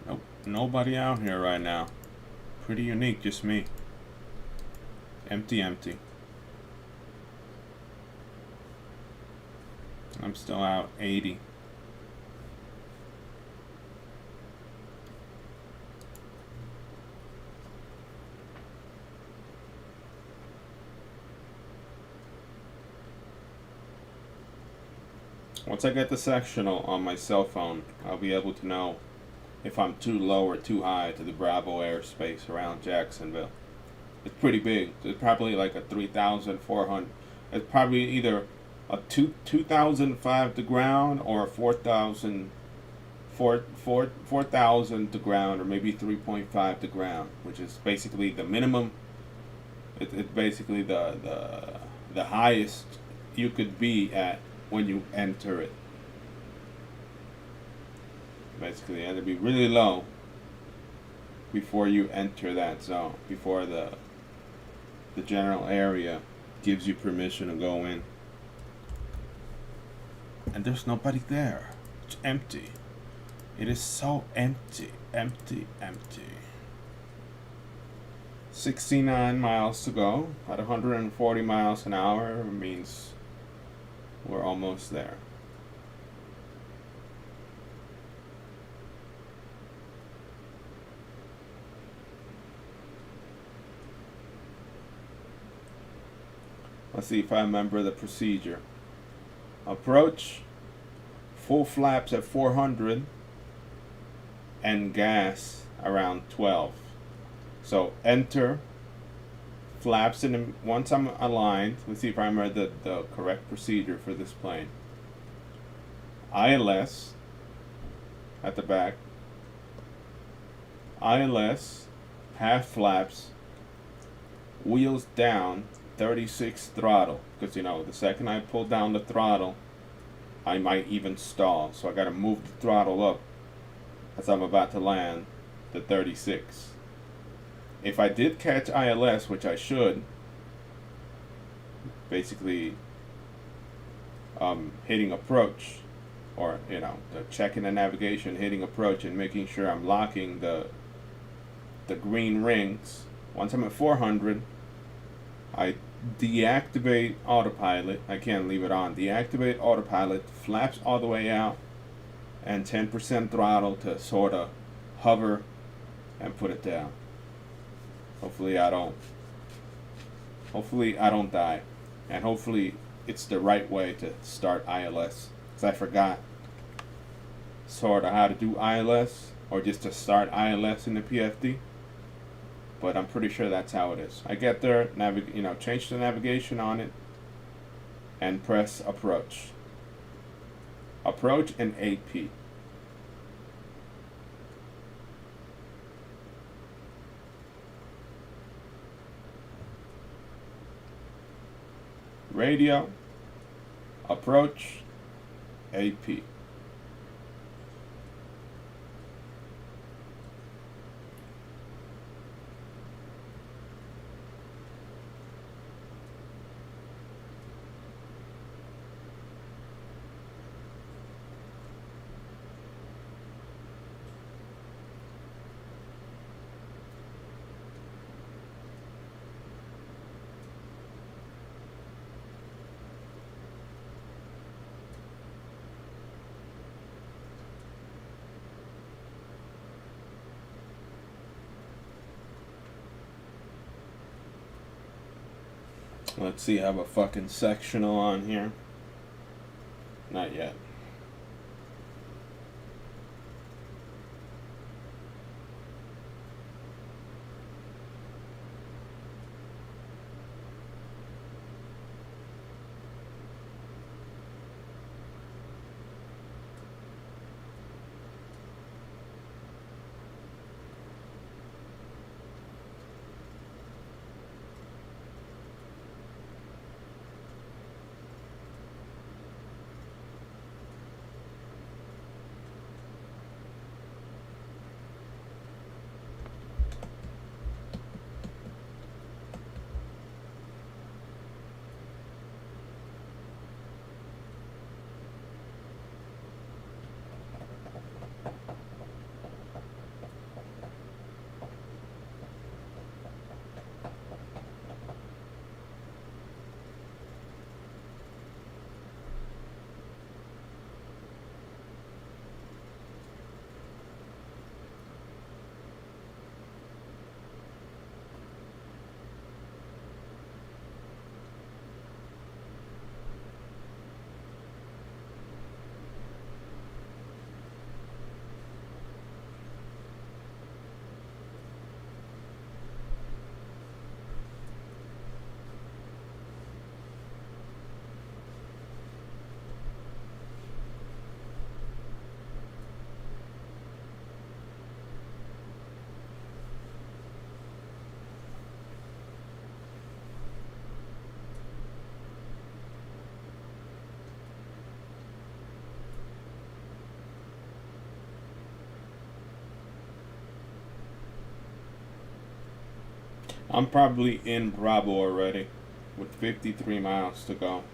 Nope, nobody out here right now. Pretty unique, just me. Empty, empty. I'm still out 80. Once I get the sectional on my cell phone, I'll be able to know if I'm too low or too high to the Bravo airspace around Jacksonville. It's pretty big. It's probably like a 3,400. It's probably either a 2,005 to ground or a 4,000 to ground, or maybe 3.5 to ground, which is basically the minimum. It's basically the highest you could be at when you enter it. Basically, you have to be really low before you enter that zone, before the the general area gives you permission to go in. And there's nobody there. It's empty. It is so empty, empty, empty. 69 miles to go at 140 miles an hour means we're almost there. Let's see if I remember the procedure. Approach, full flaps at 400, and gas around 12. So enter, flaps in. Once I'm aligned, let's see if I remember the correct procedure for this plane. ILS at the back. ILS, half flaps, wheels down, 36 throttle. Because you know, the second I pull down the throttle, I might even stall. So I gotta move the throttle up as I'm about to land to 36. If I did catch ILS, which I should, basically hitting approach, or you know, checking the navigation, hitting approach, and making sure I'm locking the green rings. Once I'm at 400, I deactivate autopilot. I can't leave it on. Deactivate autopilot, flaps all the way out, and 10% throttle to sort of hover and put it down. Hopefully I don't die, and hopefully it's the right way to start ILS, because I forgot sort of how to do ILS, or just to start ILS in the PFD, but I'm pretty sure that's how it is. I get there, change the navigation on it, and press approach. Approach and AP. Radio, approach, AP. Let's see, I have a fucking sectional on here. Not yet. I'm probably in Bravo already with 53 miles to go.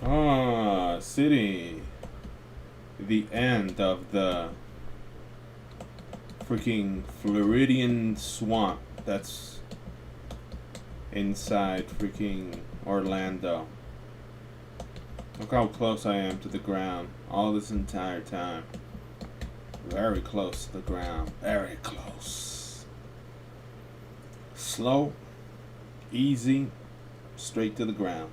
Ah, city. The end of the freaking Floridian swamp that's inside freaking Orlando. Look how close I am to the ground all this entire time. Very close to the ground. Very close. Slow, easy, straight to the ground.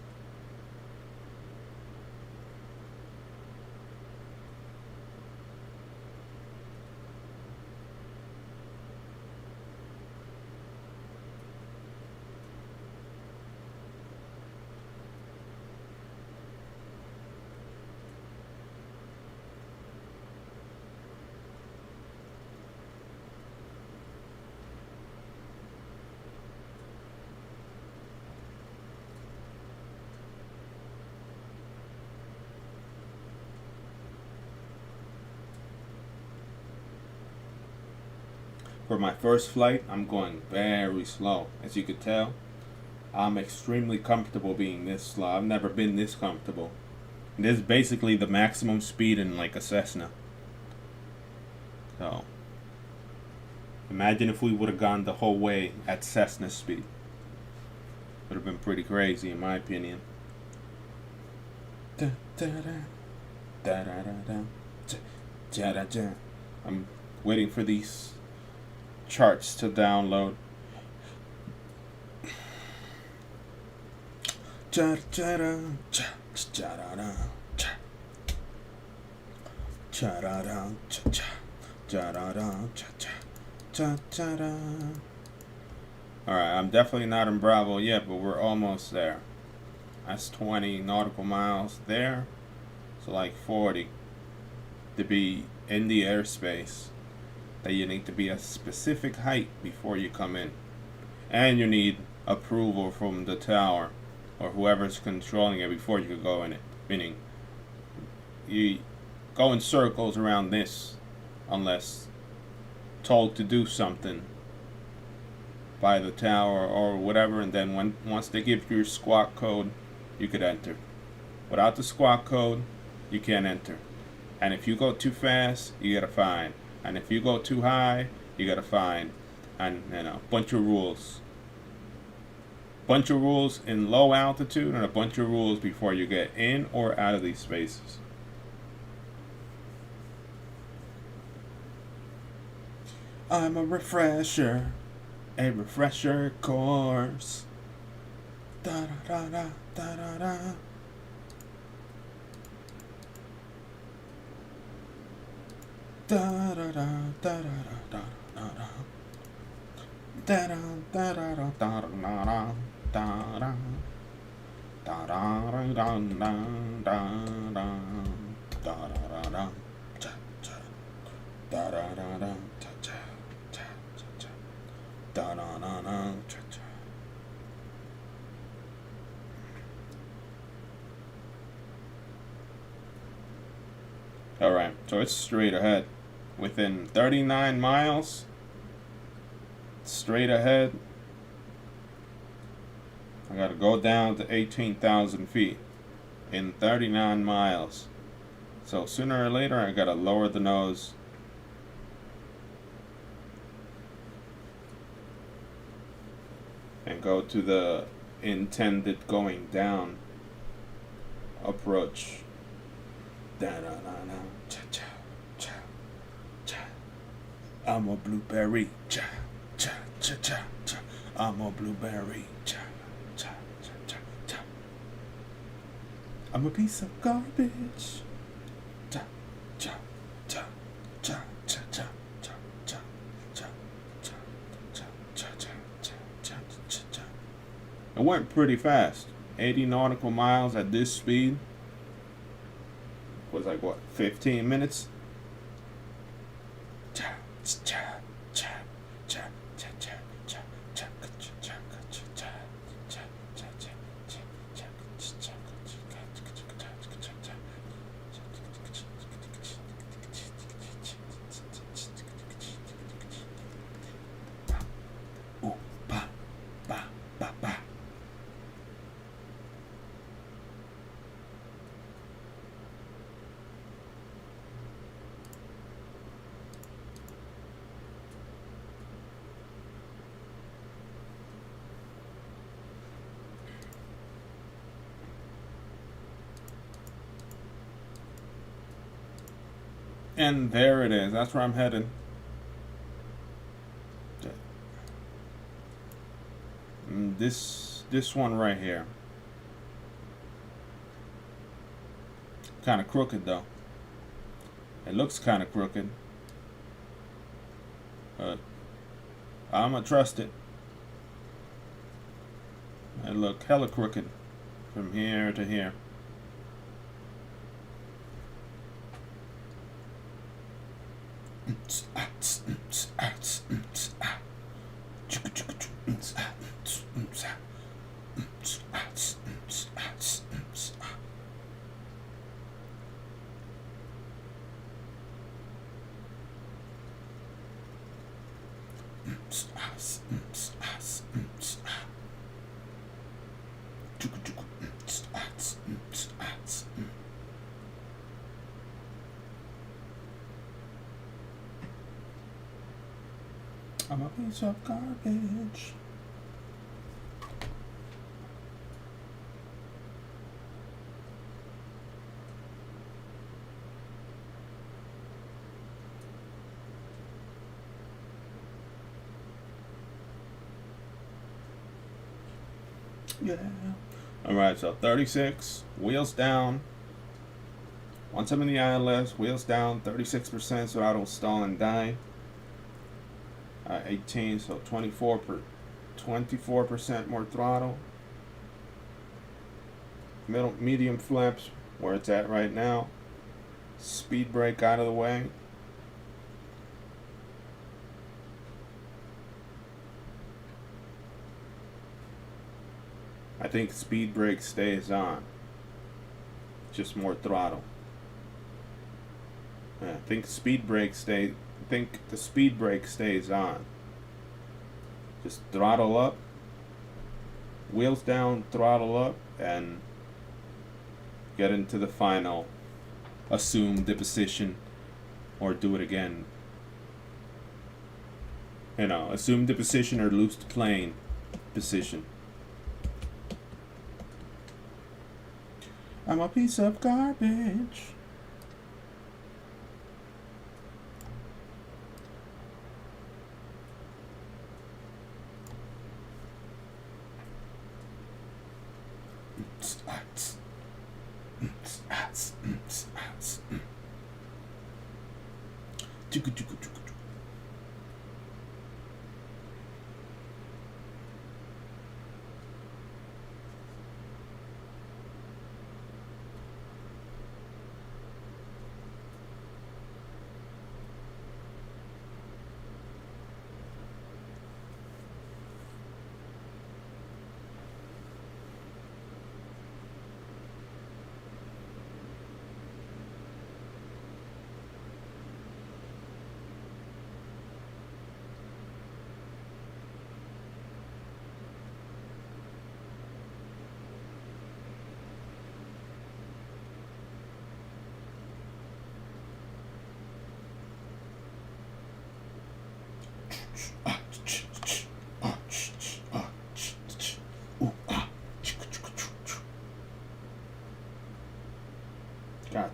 For my first flight, I'm going very slow. As you could tell, I'm extremely comfortable being this slow. I've never been this comfortable. This is basically the maximum speed in like a Cessna. So, imagine if we would have gone the whole way at Cessna speed. Would have been pretty crazy in my opinion. Da, da, da, da, da, da, da, da, da. I'm waiting for these charts to download. Cha cha da cha cha da da cha cha da da cha cha cha da da cha cha cha cha da. Alright, I'm definitely not in Bravo yet, but we're almost there. That's 20 nautical miles there. So like 40 to be in the airspace. That you need to be a specific height before you come in. And you need approval from the tower or whoever's controlling it before you can go in it. Meaning, you go in circles around this unless told to do something by the tower or whatever, and then once they give you your squawk code, you could enter. Without the squawk code, you can't enter. And if you go too fast, you get a fine. And if you go too high, you get a fine. And, you know, bunch of rules. Bunch of rules in low altitude and a bunch of rules before you get in or out of these spaces. I'm a refresher course. Da da da da da da. Da da da da da da da da. Da da da da da da da da da da. Da da da da da da da da da. Cha cha. Da da da da cha cha cha cha. Da da da da cha cha. All right, so it's straight ahead, within 39 miles. Straight ahead. I gotta go down to 18,000 feet in 39 miles. So sooner or later, I gotta lower the nose. And go to the intended going down approach. Da da da da, cha cha cha cha. I'm a blueberry, cha cha cha cha cha. I'm a blueberry, cha cha cha cha cha. I'm a piece of garbage, cha cha cha cha cha cha cha cha cha cha cha cha cha cha cha. It went pretty fast. 80 nautical miles at this speed was like what, 15 minutes? Cha cha cha cha cha cha cha cha cha cha ooh ba ba ba ba. And there it is. That's where I'm headed. And this one right here. Kind of crooked though. It looks kind of crooked. But I'm gonna trust it. It look hella crooked from here to here. I'm a piece of garbage. Yeah. Alright, so 36, wheels down. Once I'm in the ILS, wheels down, 36% so I don't stall and die. 18, so 24% more throttle. Medium flaps, where it's at right now. Speed brake out of the way. I think speed brake stays on. Just more throttle. I think the speed brake stays on. Just throttle up, wheels down, throttle up, and get into the final assumed position, or do it again. You know, assume the position or lose the plane position. I'm a piece of garbage.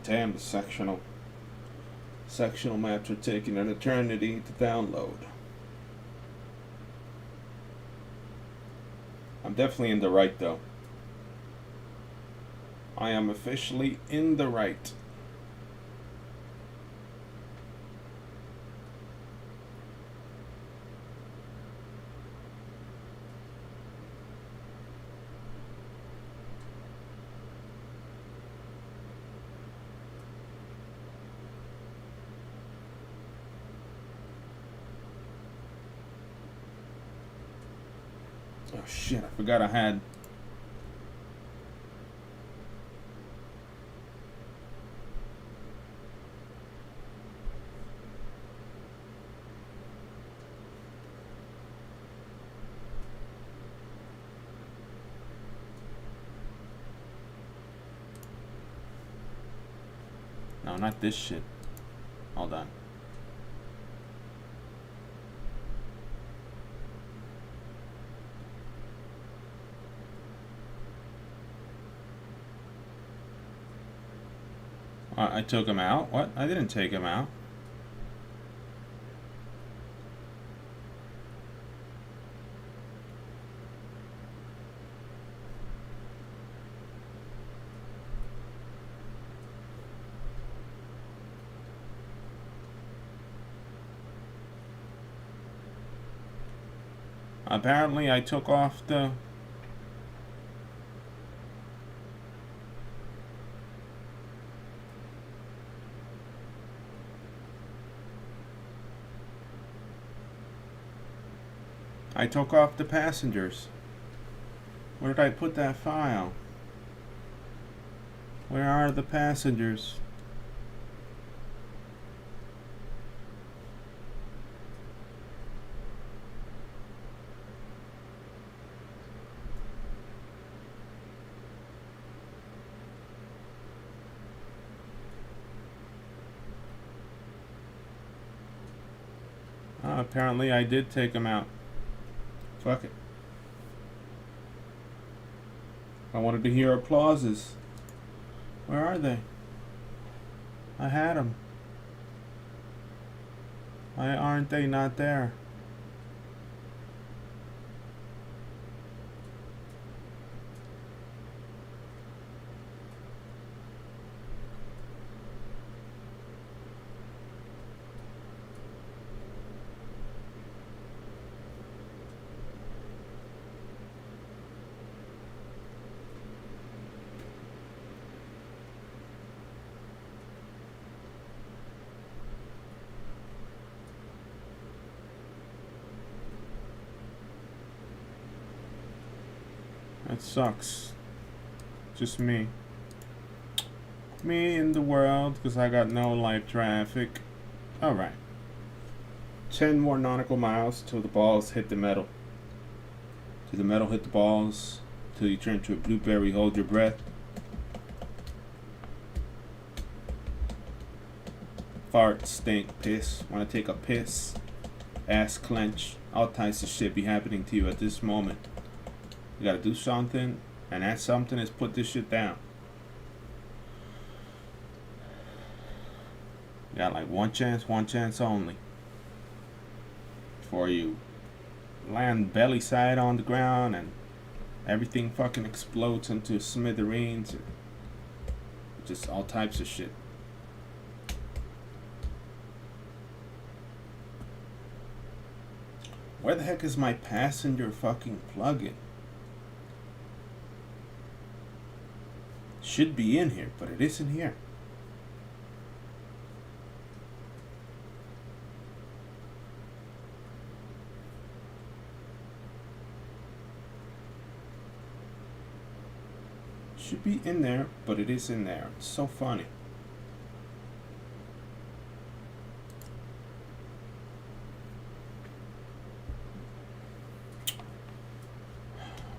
Damn, the sectional maps are taking an eternity to download. I'm definitely in the right though. I am officially in the right. Oh shit, I forgot I had. No, not this shit. Hold on. I took him out? What? I didn't take him out. Apparently I took off the... I took off the passengers. Where did I put that file? Where are the passengers? Apparently I did take them out. Fuck it. I wanted to hear applauses. Where are they? I had them. Why aren't they not there? That sucks. Just me. Me in the world, because I got no live traffic. Alright. 10 more nautical miles till the balls hit the metal. Till the metal hit the balls. Till you turn to a blueberry, hold your breath. Fart, stink, piss. Want to take a piss? Ass clench. All types of shit be happening to you at this moment. You gotta do something, and that something is put this shit down. You got like one chance only. Before you land belly side on the ground and everything fucking explodes into smithereens. And just all types of shit. Where the heck is my passenger fucking plug-in? Should be in here, but it isn't here. Should be in there, but it is in there. It's so funny.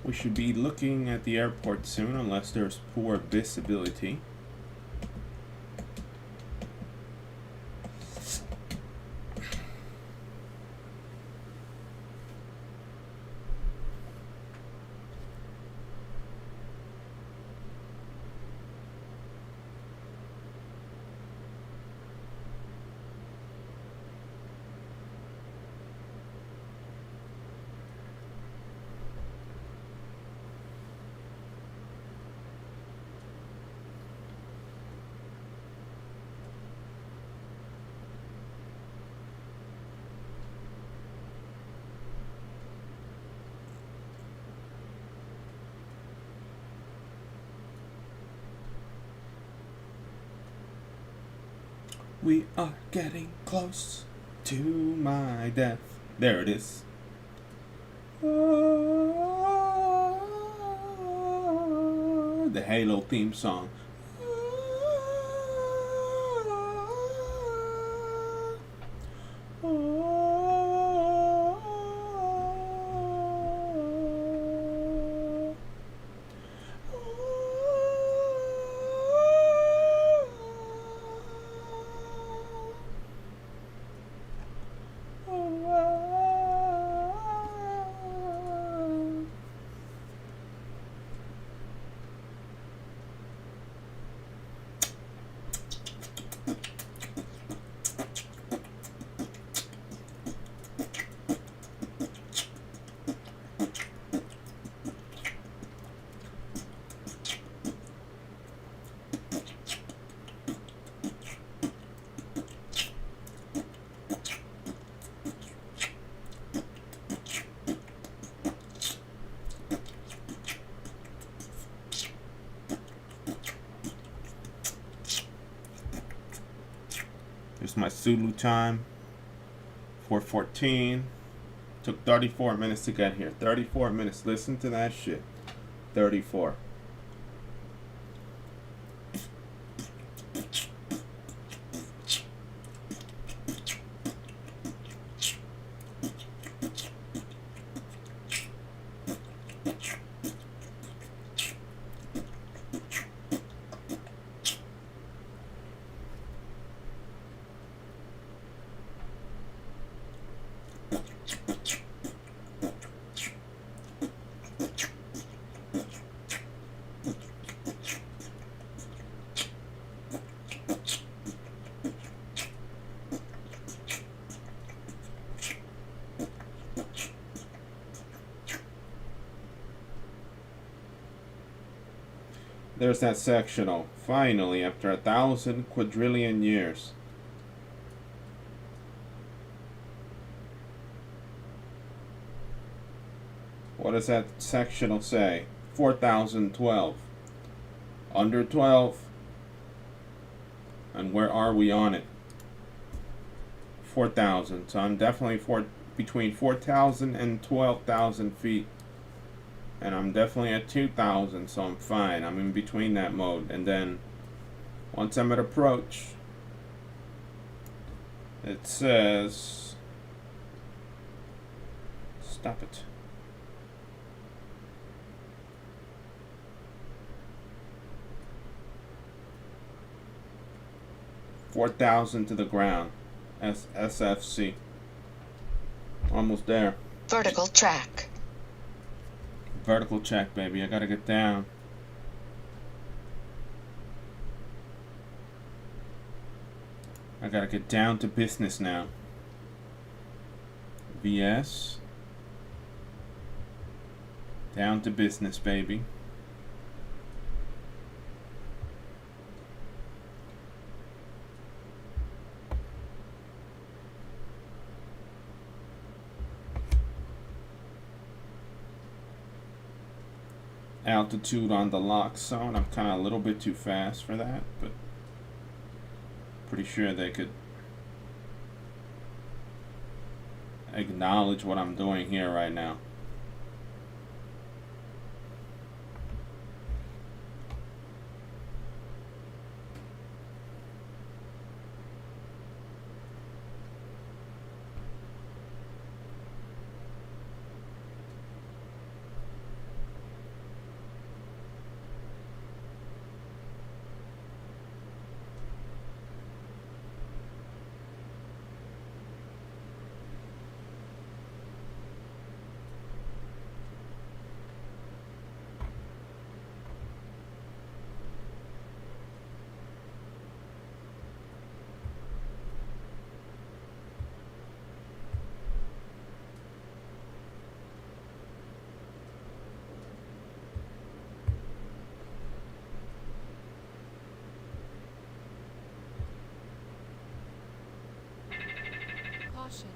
We should be looking at the airport soon, unless there's poor visibility. We are getting close to my death. There it is. The Halo theme song. Here's my Sulu time. 4:14. Took 34 minutes to get here. 34 minutes. Listen to that shit. 34. There's that sectional. Finally, after 1,000 quadrillion years. What does that sectional say? 4,012. Under 12. And where are we on it? 4,000. So I'm definitely between 4,000 and 12,000 feet. And I'm definitely at 2,000, so I'm fine. I'm in between that mode. And then, once I'm at approach, it says... Stop it. $4,000 to the ground. SFC. Almost there. Vertical track. Vertical check, baby. I gotta get down. I gotta get down to business now. VS. Down to business, baby. Altitude on the lock zone. I'm kind of a little bit too fast for that, but pretty sure they could acknowledge what I'm doing here right now. Caution.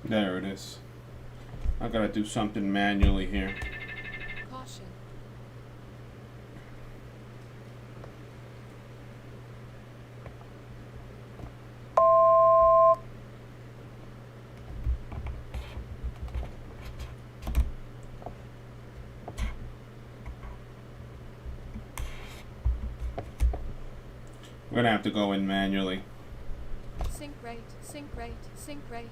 There it is. I gotta do something manually here. Caution. We're gonna have to go in manually. Sync rate, sync rate, sync rate.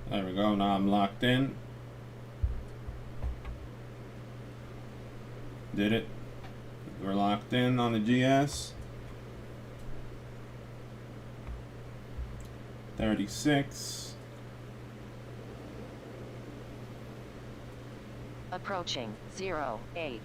There we go. Now I'm locked in. Did it. We're locked in on the GS. 36. Approaching 08.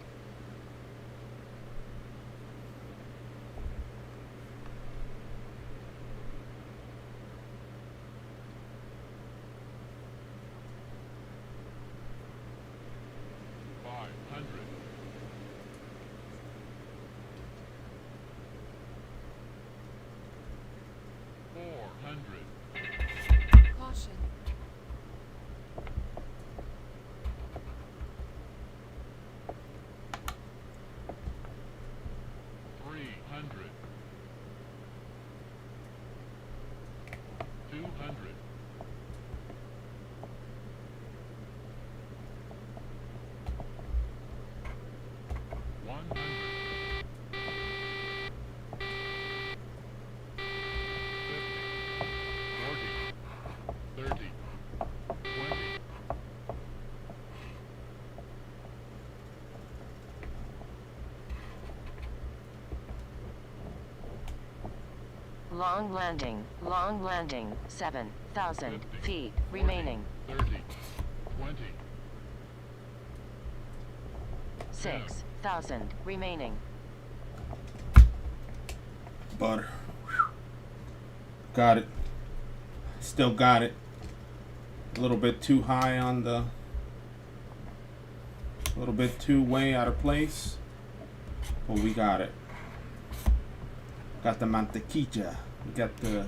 Caution. Long landing, 7,000 feet remaining. 6,000 remaining. Butter. Got it. Still got it. A little bit too high on the... A little bit too way out of place. But we got it. Got the mantequilla. We got the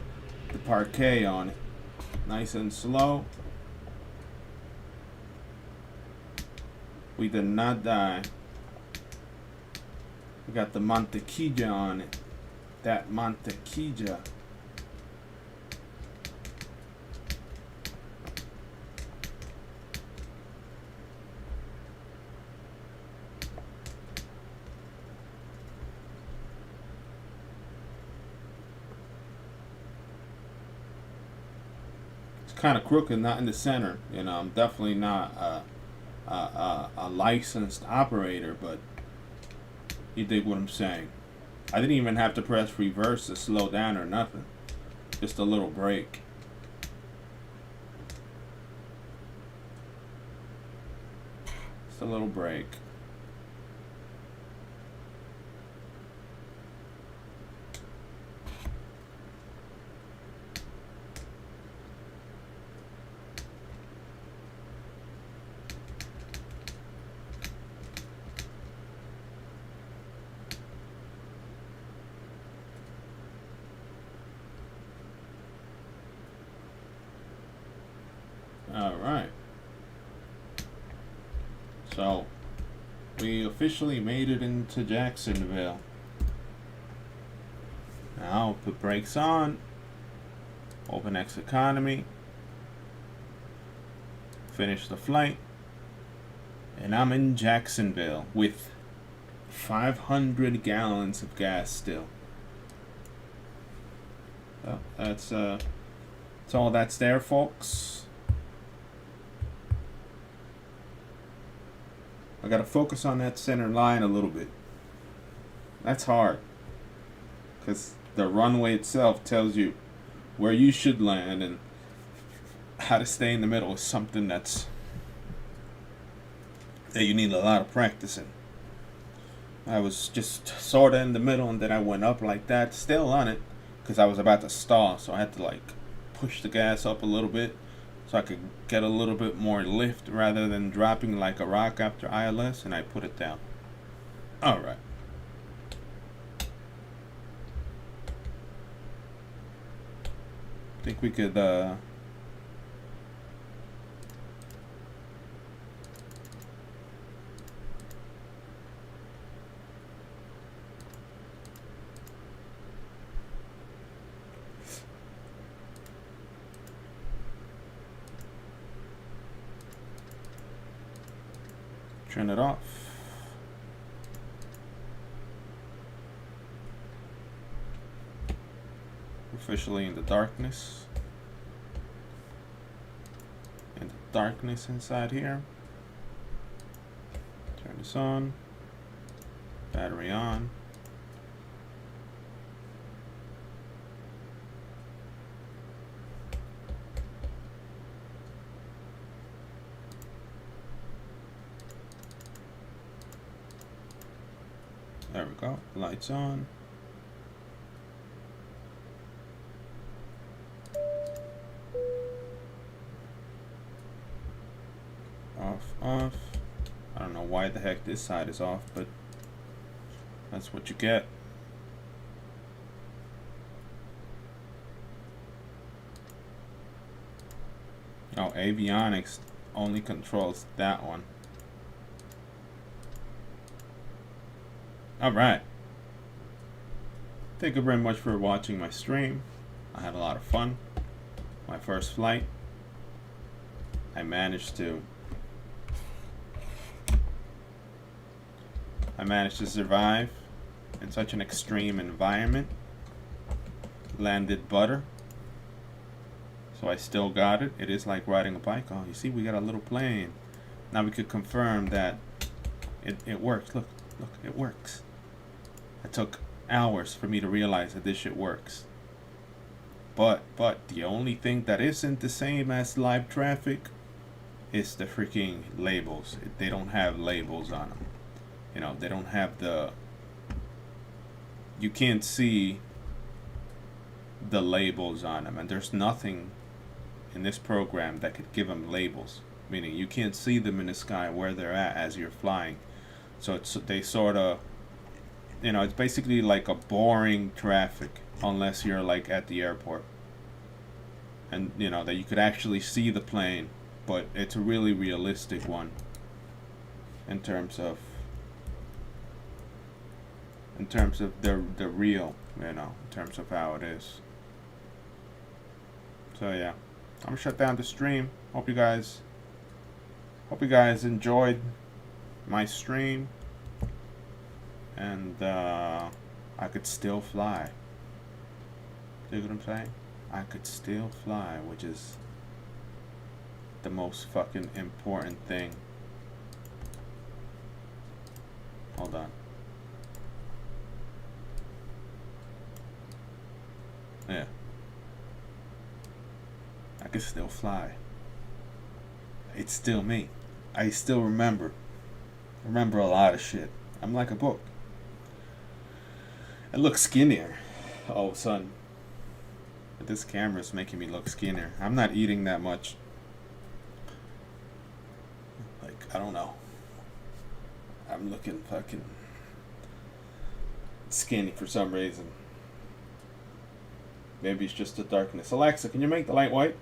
parquet on it. Nice and slow. We did not die. We got the mantequilla on it. That mantequilla. Kind of crooked, not in the center. You know, I'm definitely not a licensed operator, but you dig what I'm saying. I didn't even have to press reverse to slow down or nothing. Just a little brake. Just a little brake. Alright. So, we officially made it into Jacksonville. Now, put brakes on. Open X economy. Finish the flight. And I'm in Jacksonville with 500 gallons of gas still. So, that's all that's there, folks. I gotta focus on that center line a little bit. That's hard. Because the runway itself tells you where you should land, and how to stay in the middle is something that you need a lot of practice in. I was just sort of in the middle, and then I went up like that, still on it, because I was about to stall, so I had to like push the gas up a little bit so I could get a little bit more lift rather than dropping like a rock after ILS, and I put it down. Alright. I think we could Turn it off. Officially in the darkness. In the darkness inside here. Turn this on. Battery on. There we go. Lights on. Off. I don't know why the heck this side is off, but that's what you get. Oh, avionics only controls that one. Alright. Thank you very much for watching my stream. I had a lot of fun. My first flight. I managed to survive in such an extreme environment. Landed butter. So I still got it. It is like riding a bike. Oh, you see, we got a little plane. Now we could confirm that it works. Look, it works. It took hours for me to realize that this shit works. But the only thing that isn't the same as live traffic is the freaking labels. They don't have labels on them. You know, they don't have the... You can't see the labels on them. And there's nothing in this program that could give them labels. Meaning you can't see them in the sky where they're at as you're flying. So they sort of... You know, it's basically like a boring traffic. Unless you're like at the airport. And, you know, that you could actually see the plane. But it's a really realistic one. In terms of the real, you know, in terms of how it is. So yeah, I'm gonna shut down the stream. Hope you guys enjoyed my stream, and I could still fly. See what I'm saying? I could still fly, which is the most fucking important thing. Hold on. Yeah. I can still fly. It's still me. I still remember a lot of shit. I'm like a book. I look skinnier all of a sudden. But this camera's making me look skinnier. I'm not eating that much. Like, I don't know. I'm looking fucking skinny for some reason. Maybe it's just the darkness. Alexa, can you make the light white?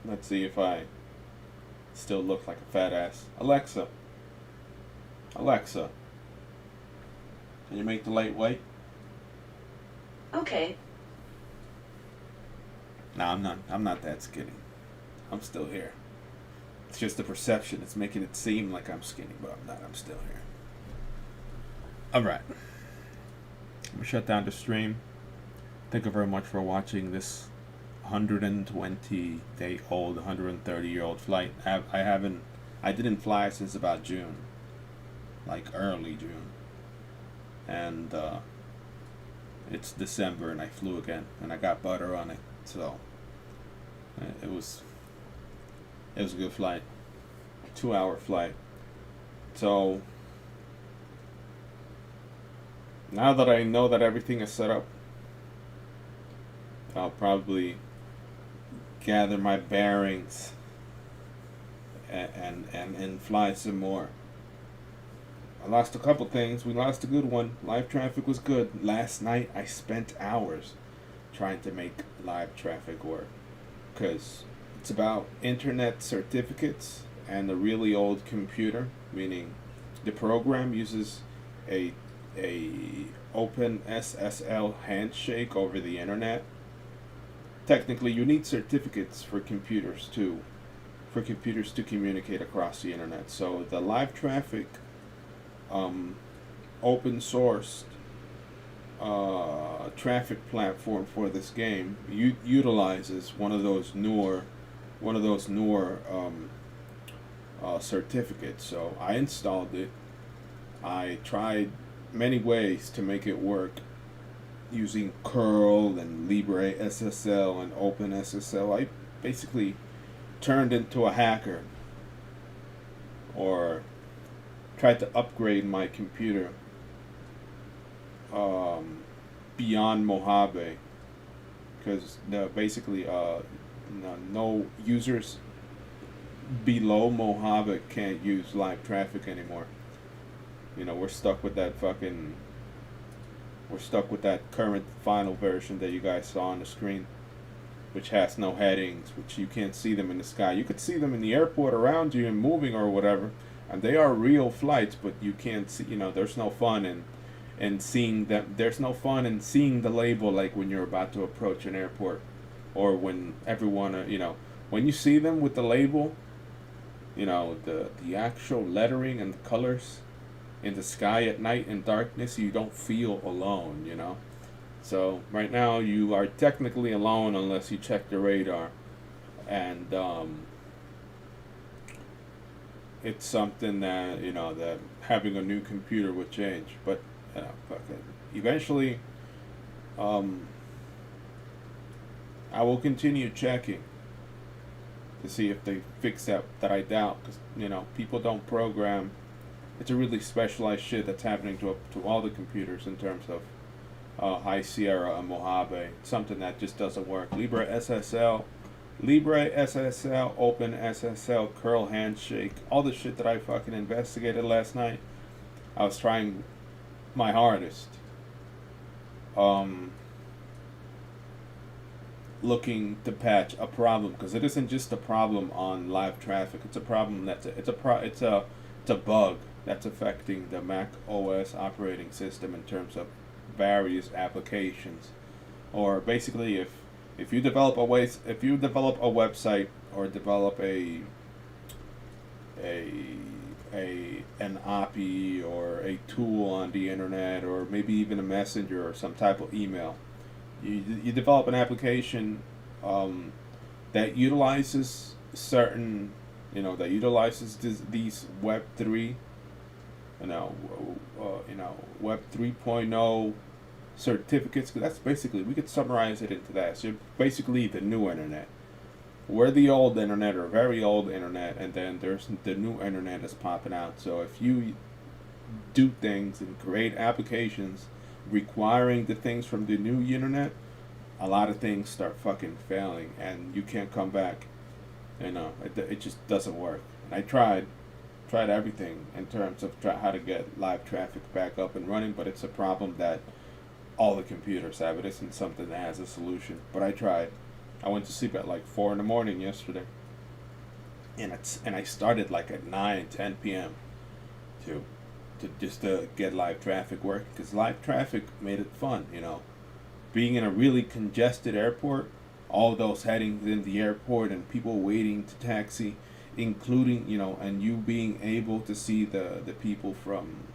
Let's see if I still look like a fat ass. Alexa. Alexa. Can you make the light white? Okay. No, I'm not that skinny. I'm still here. It's just the perception. It's making it seem like I'm skinny, but I'm not. I'm still here. Alright. I'm going to shut down the stream. Thank you very much for watching this 120-day-old, 130-year-old flight. I didn't fly since about June. Like early June. And it's December and I flew again. And I got butter on it. So it was a good flight. 2-hour flight. So now that I know that everything is set up, I'll probably gather my bearings and fly some more. I lost a couple things. We lost a good one. Live traffic was good. Last night I spent hours trying to make live traffic work because it's about internet certificates and a really old computer, meaning the program uses a OpenSSL handshake over the internet. Technically, you need certificates for computers too, for computers to communicate across the internet. So the live traffic open sourced traffic platform for this game utilizes one of those newer certificates. So I installed it. I tried many ways to make it work using curl and LibreSSL and OpenSSL. I basically turned into a hacker, or tried to upgrade my computer beyond Mojave, because basically no users below Mojave can't use live traffic anymore. You know, we're stuck with that current final version that you guys saw on the screen, which has no headings, which you can't see them in the sky. You could see them in the airport around you and moving or whatever, and they are real flights, but you can't see, there's no fun in seeing them. There's no fun in seeing the label, like when you're about to approach an airport, or when everyone, when you see them with the label, the actual lettering and the colors in the sky at night in darkness, you don't feel alone, So right now you are technically alone unless you check the radar, and it's something that that having a new computer would change. But eventually, I will continue checking to see if they fix that I doubt, because people don't program. It's a really specialized shit that's happening to all the computers in terms of High Sierra and Mojave. It's something that just doesn't work. LibreSSL, OpenSSL, curl handshake, all the shit that I fucking investigated last night. I was trying my hardest, looking to patch a problem, because it isn't just a problem on live traffic. It's a problem it's a bug that's affecting the Mac OS operating system in terms of various applications. Or basically, if you develop a website, or develop an API or a tool on the internet, or maybe even a messenger or some type of email, you develop an application that utilizes certain these Web3 Web 3.0 certificates. That's basically, we could summarize it into that. So basically the new internet. We're the old internet, or very old internet, and then there's the new internet that's popping out. So if you do things and create applications requiring the things from the new internet, a lot of things start fucking failing, and you can't come back. It just doesn't work. And I tried everything in terms of how to get live traffic back up and running, but it's a problem that all the computers have. It isn't something that has a solution. But I tried. I went to sleep at like 4 in the morning yesterday, and I started like at 9-10 p.m. to get live traffic working, because live traffic made it fun. Being in a really congested airport, all those headings in the airport and people waiting to taxi, including and you being able to see the people from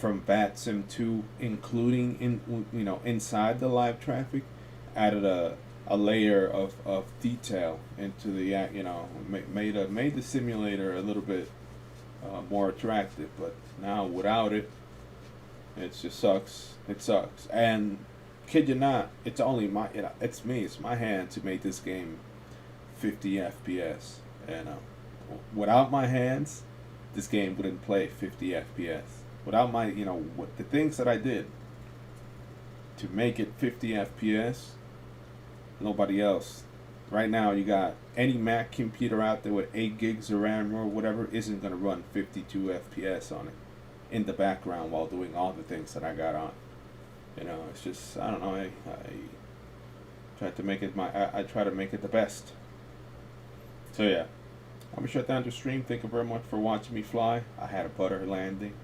VATSIM 2, including inside the live traffic, added a layer of detail into the made the simulator a little bit more attractive. But now without it, it just sucks. It sucks. And kid you not, it's only it's my hands who made this game 50 FPS. Without my hands, this game wouldn't play 50 FPS. Without my, what the things that I did to make it 50 FPS, nobody else. Right now, you got any Mac computer out there with 8 gigs of RAM or whatever isn't going to run 52 FPS on it in the background while doing all the things that I got on. It's just, I don't know, I try to make it I try to make it the best. So yeah, I'm going to shut down the stream. Thank you very much for watching me fly. I had a butter landing.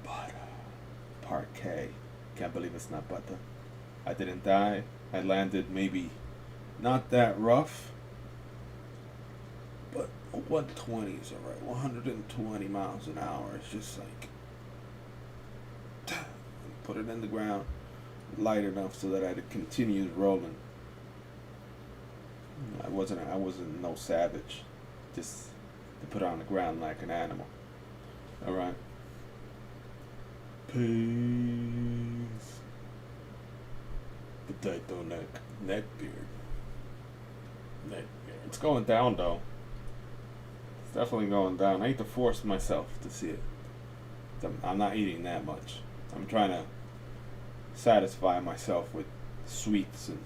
Butter. Parquet. Can't believe it's not butter. I didn't die. I landed maybe not that rough, but 120 is alright. 120 miles an hour. It's just like put it in the ground light enough so that it continues rolling. I wasn't no savage. Just to put it on the ground like an animal. Alright. Peace. Potato neckbeard. Neckbeard. It's going down though. It's definitely going down. I need to force myself to see it. I'm not eating that much. I'm trying to satisfy myself with sweets and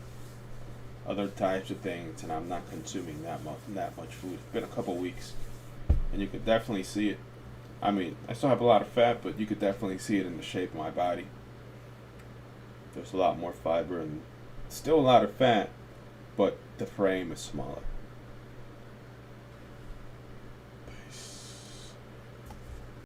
other types of things, and I'm not consuming that much food. It's been a couple weeks, and you could definitely see it. I mean, I still have a lot of fat, but you could definitely see it in the shape of my body. There's a lot more fiber and still a lot of fat, but the frame is smaller.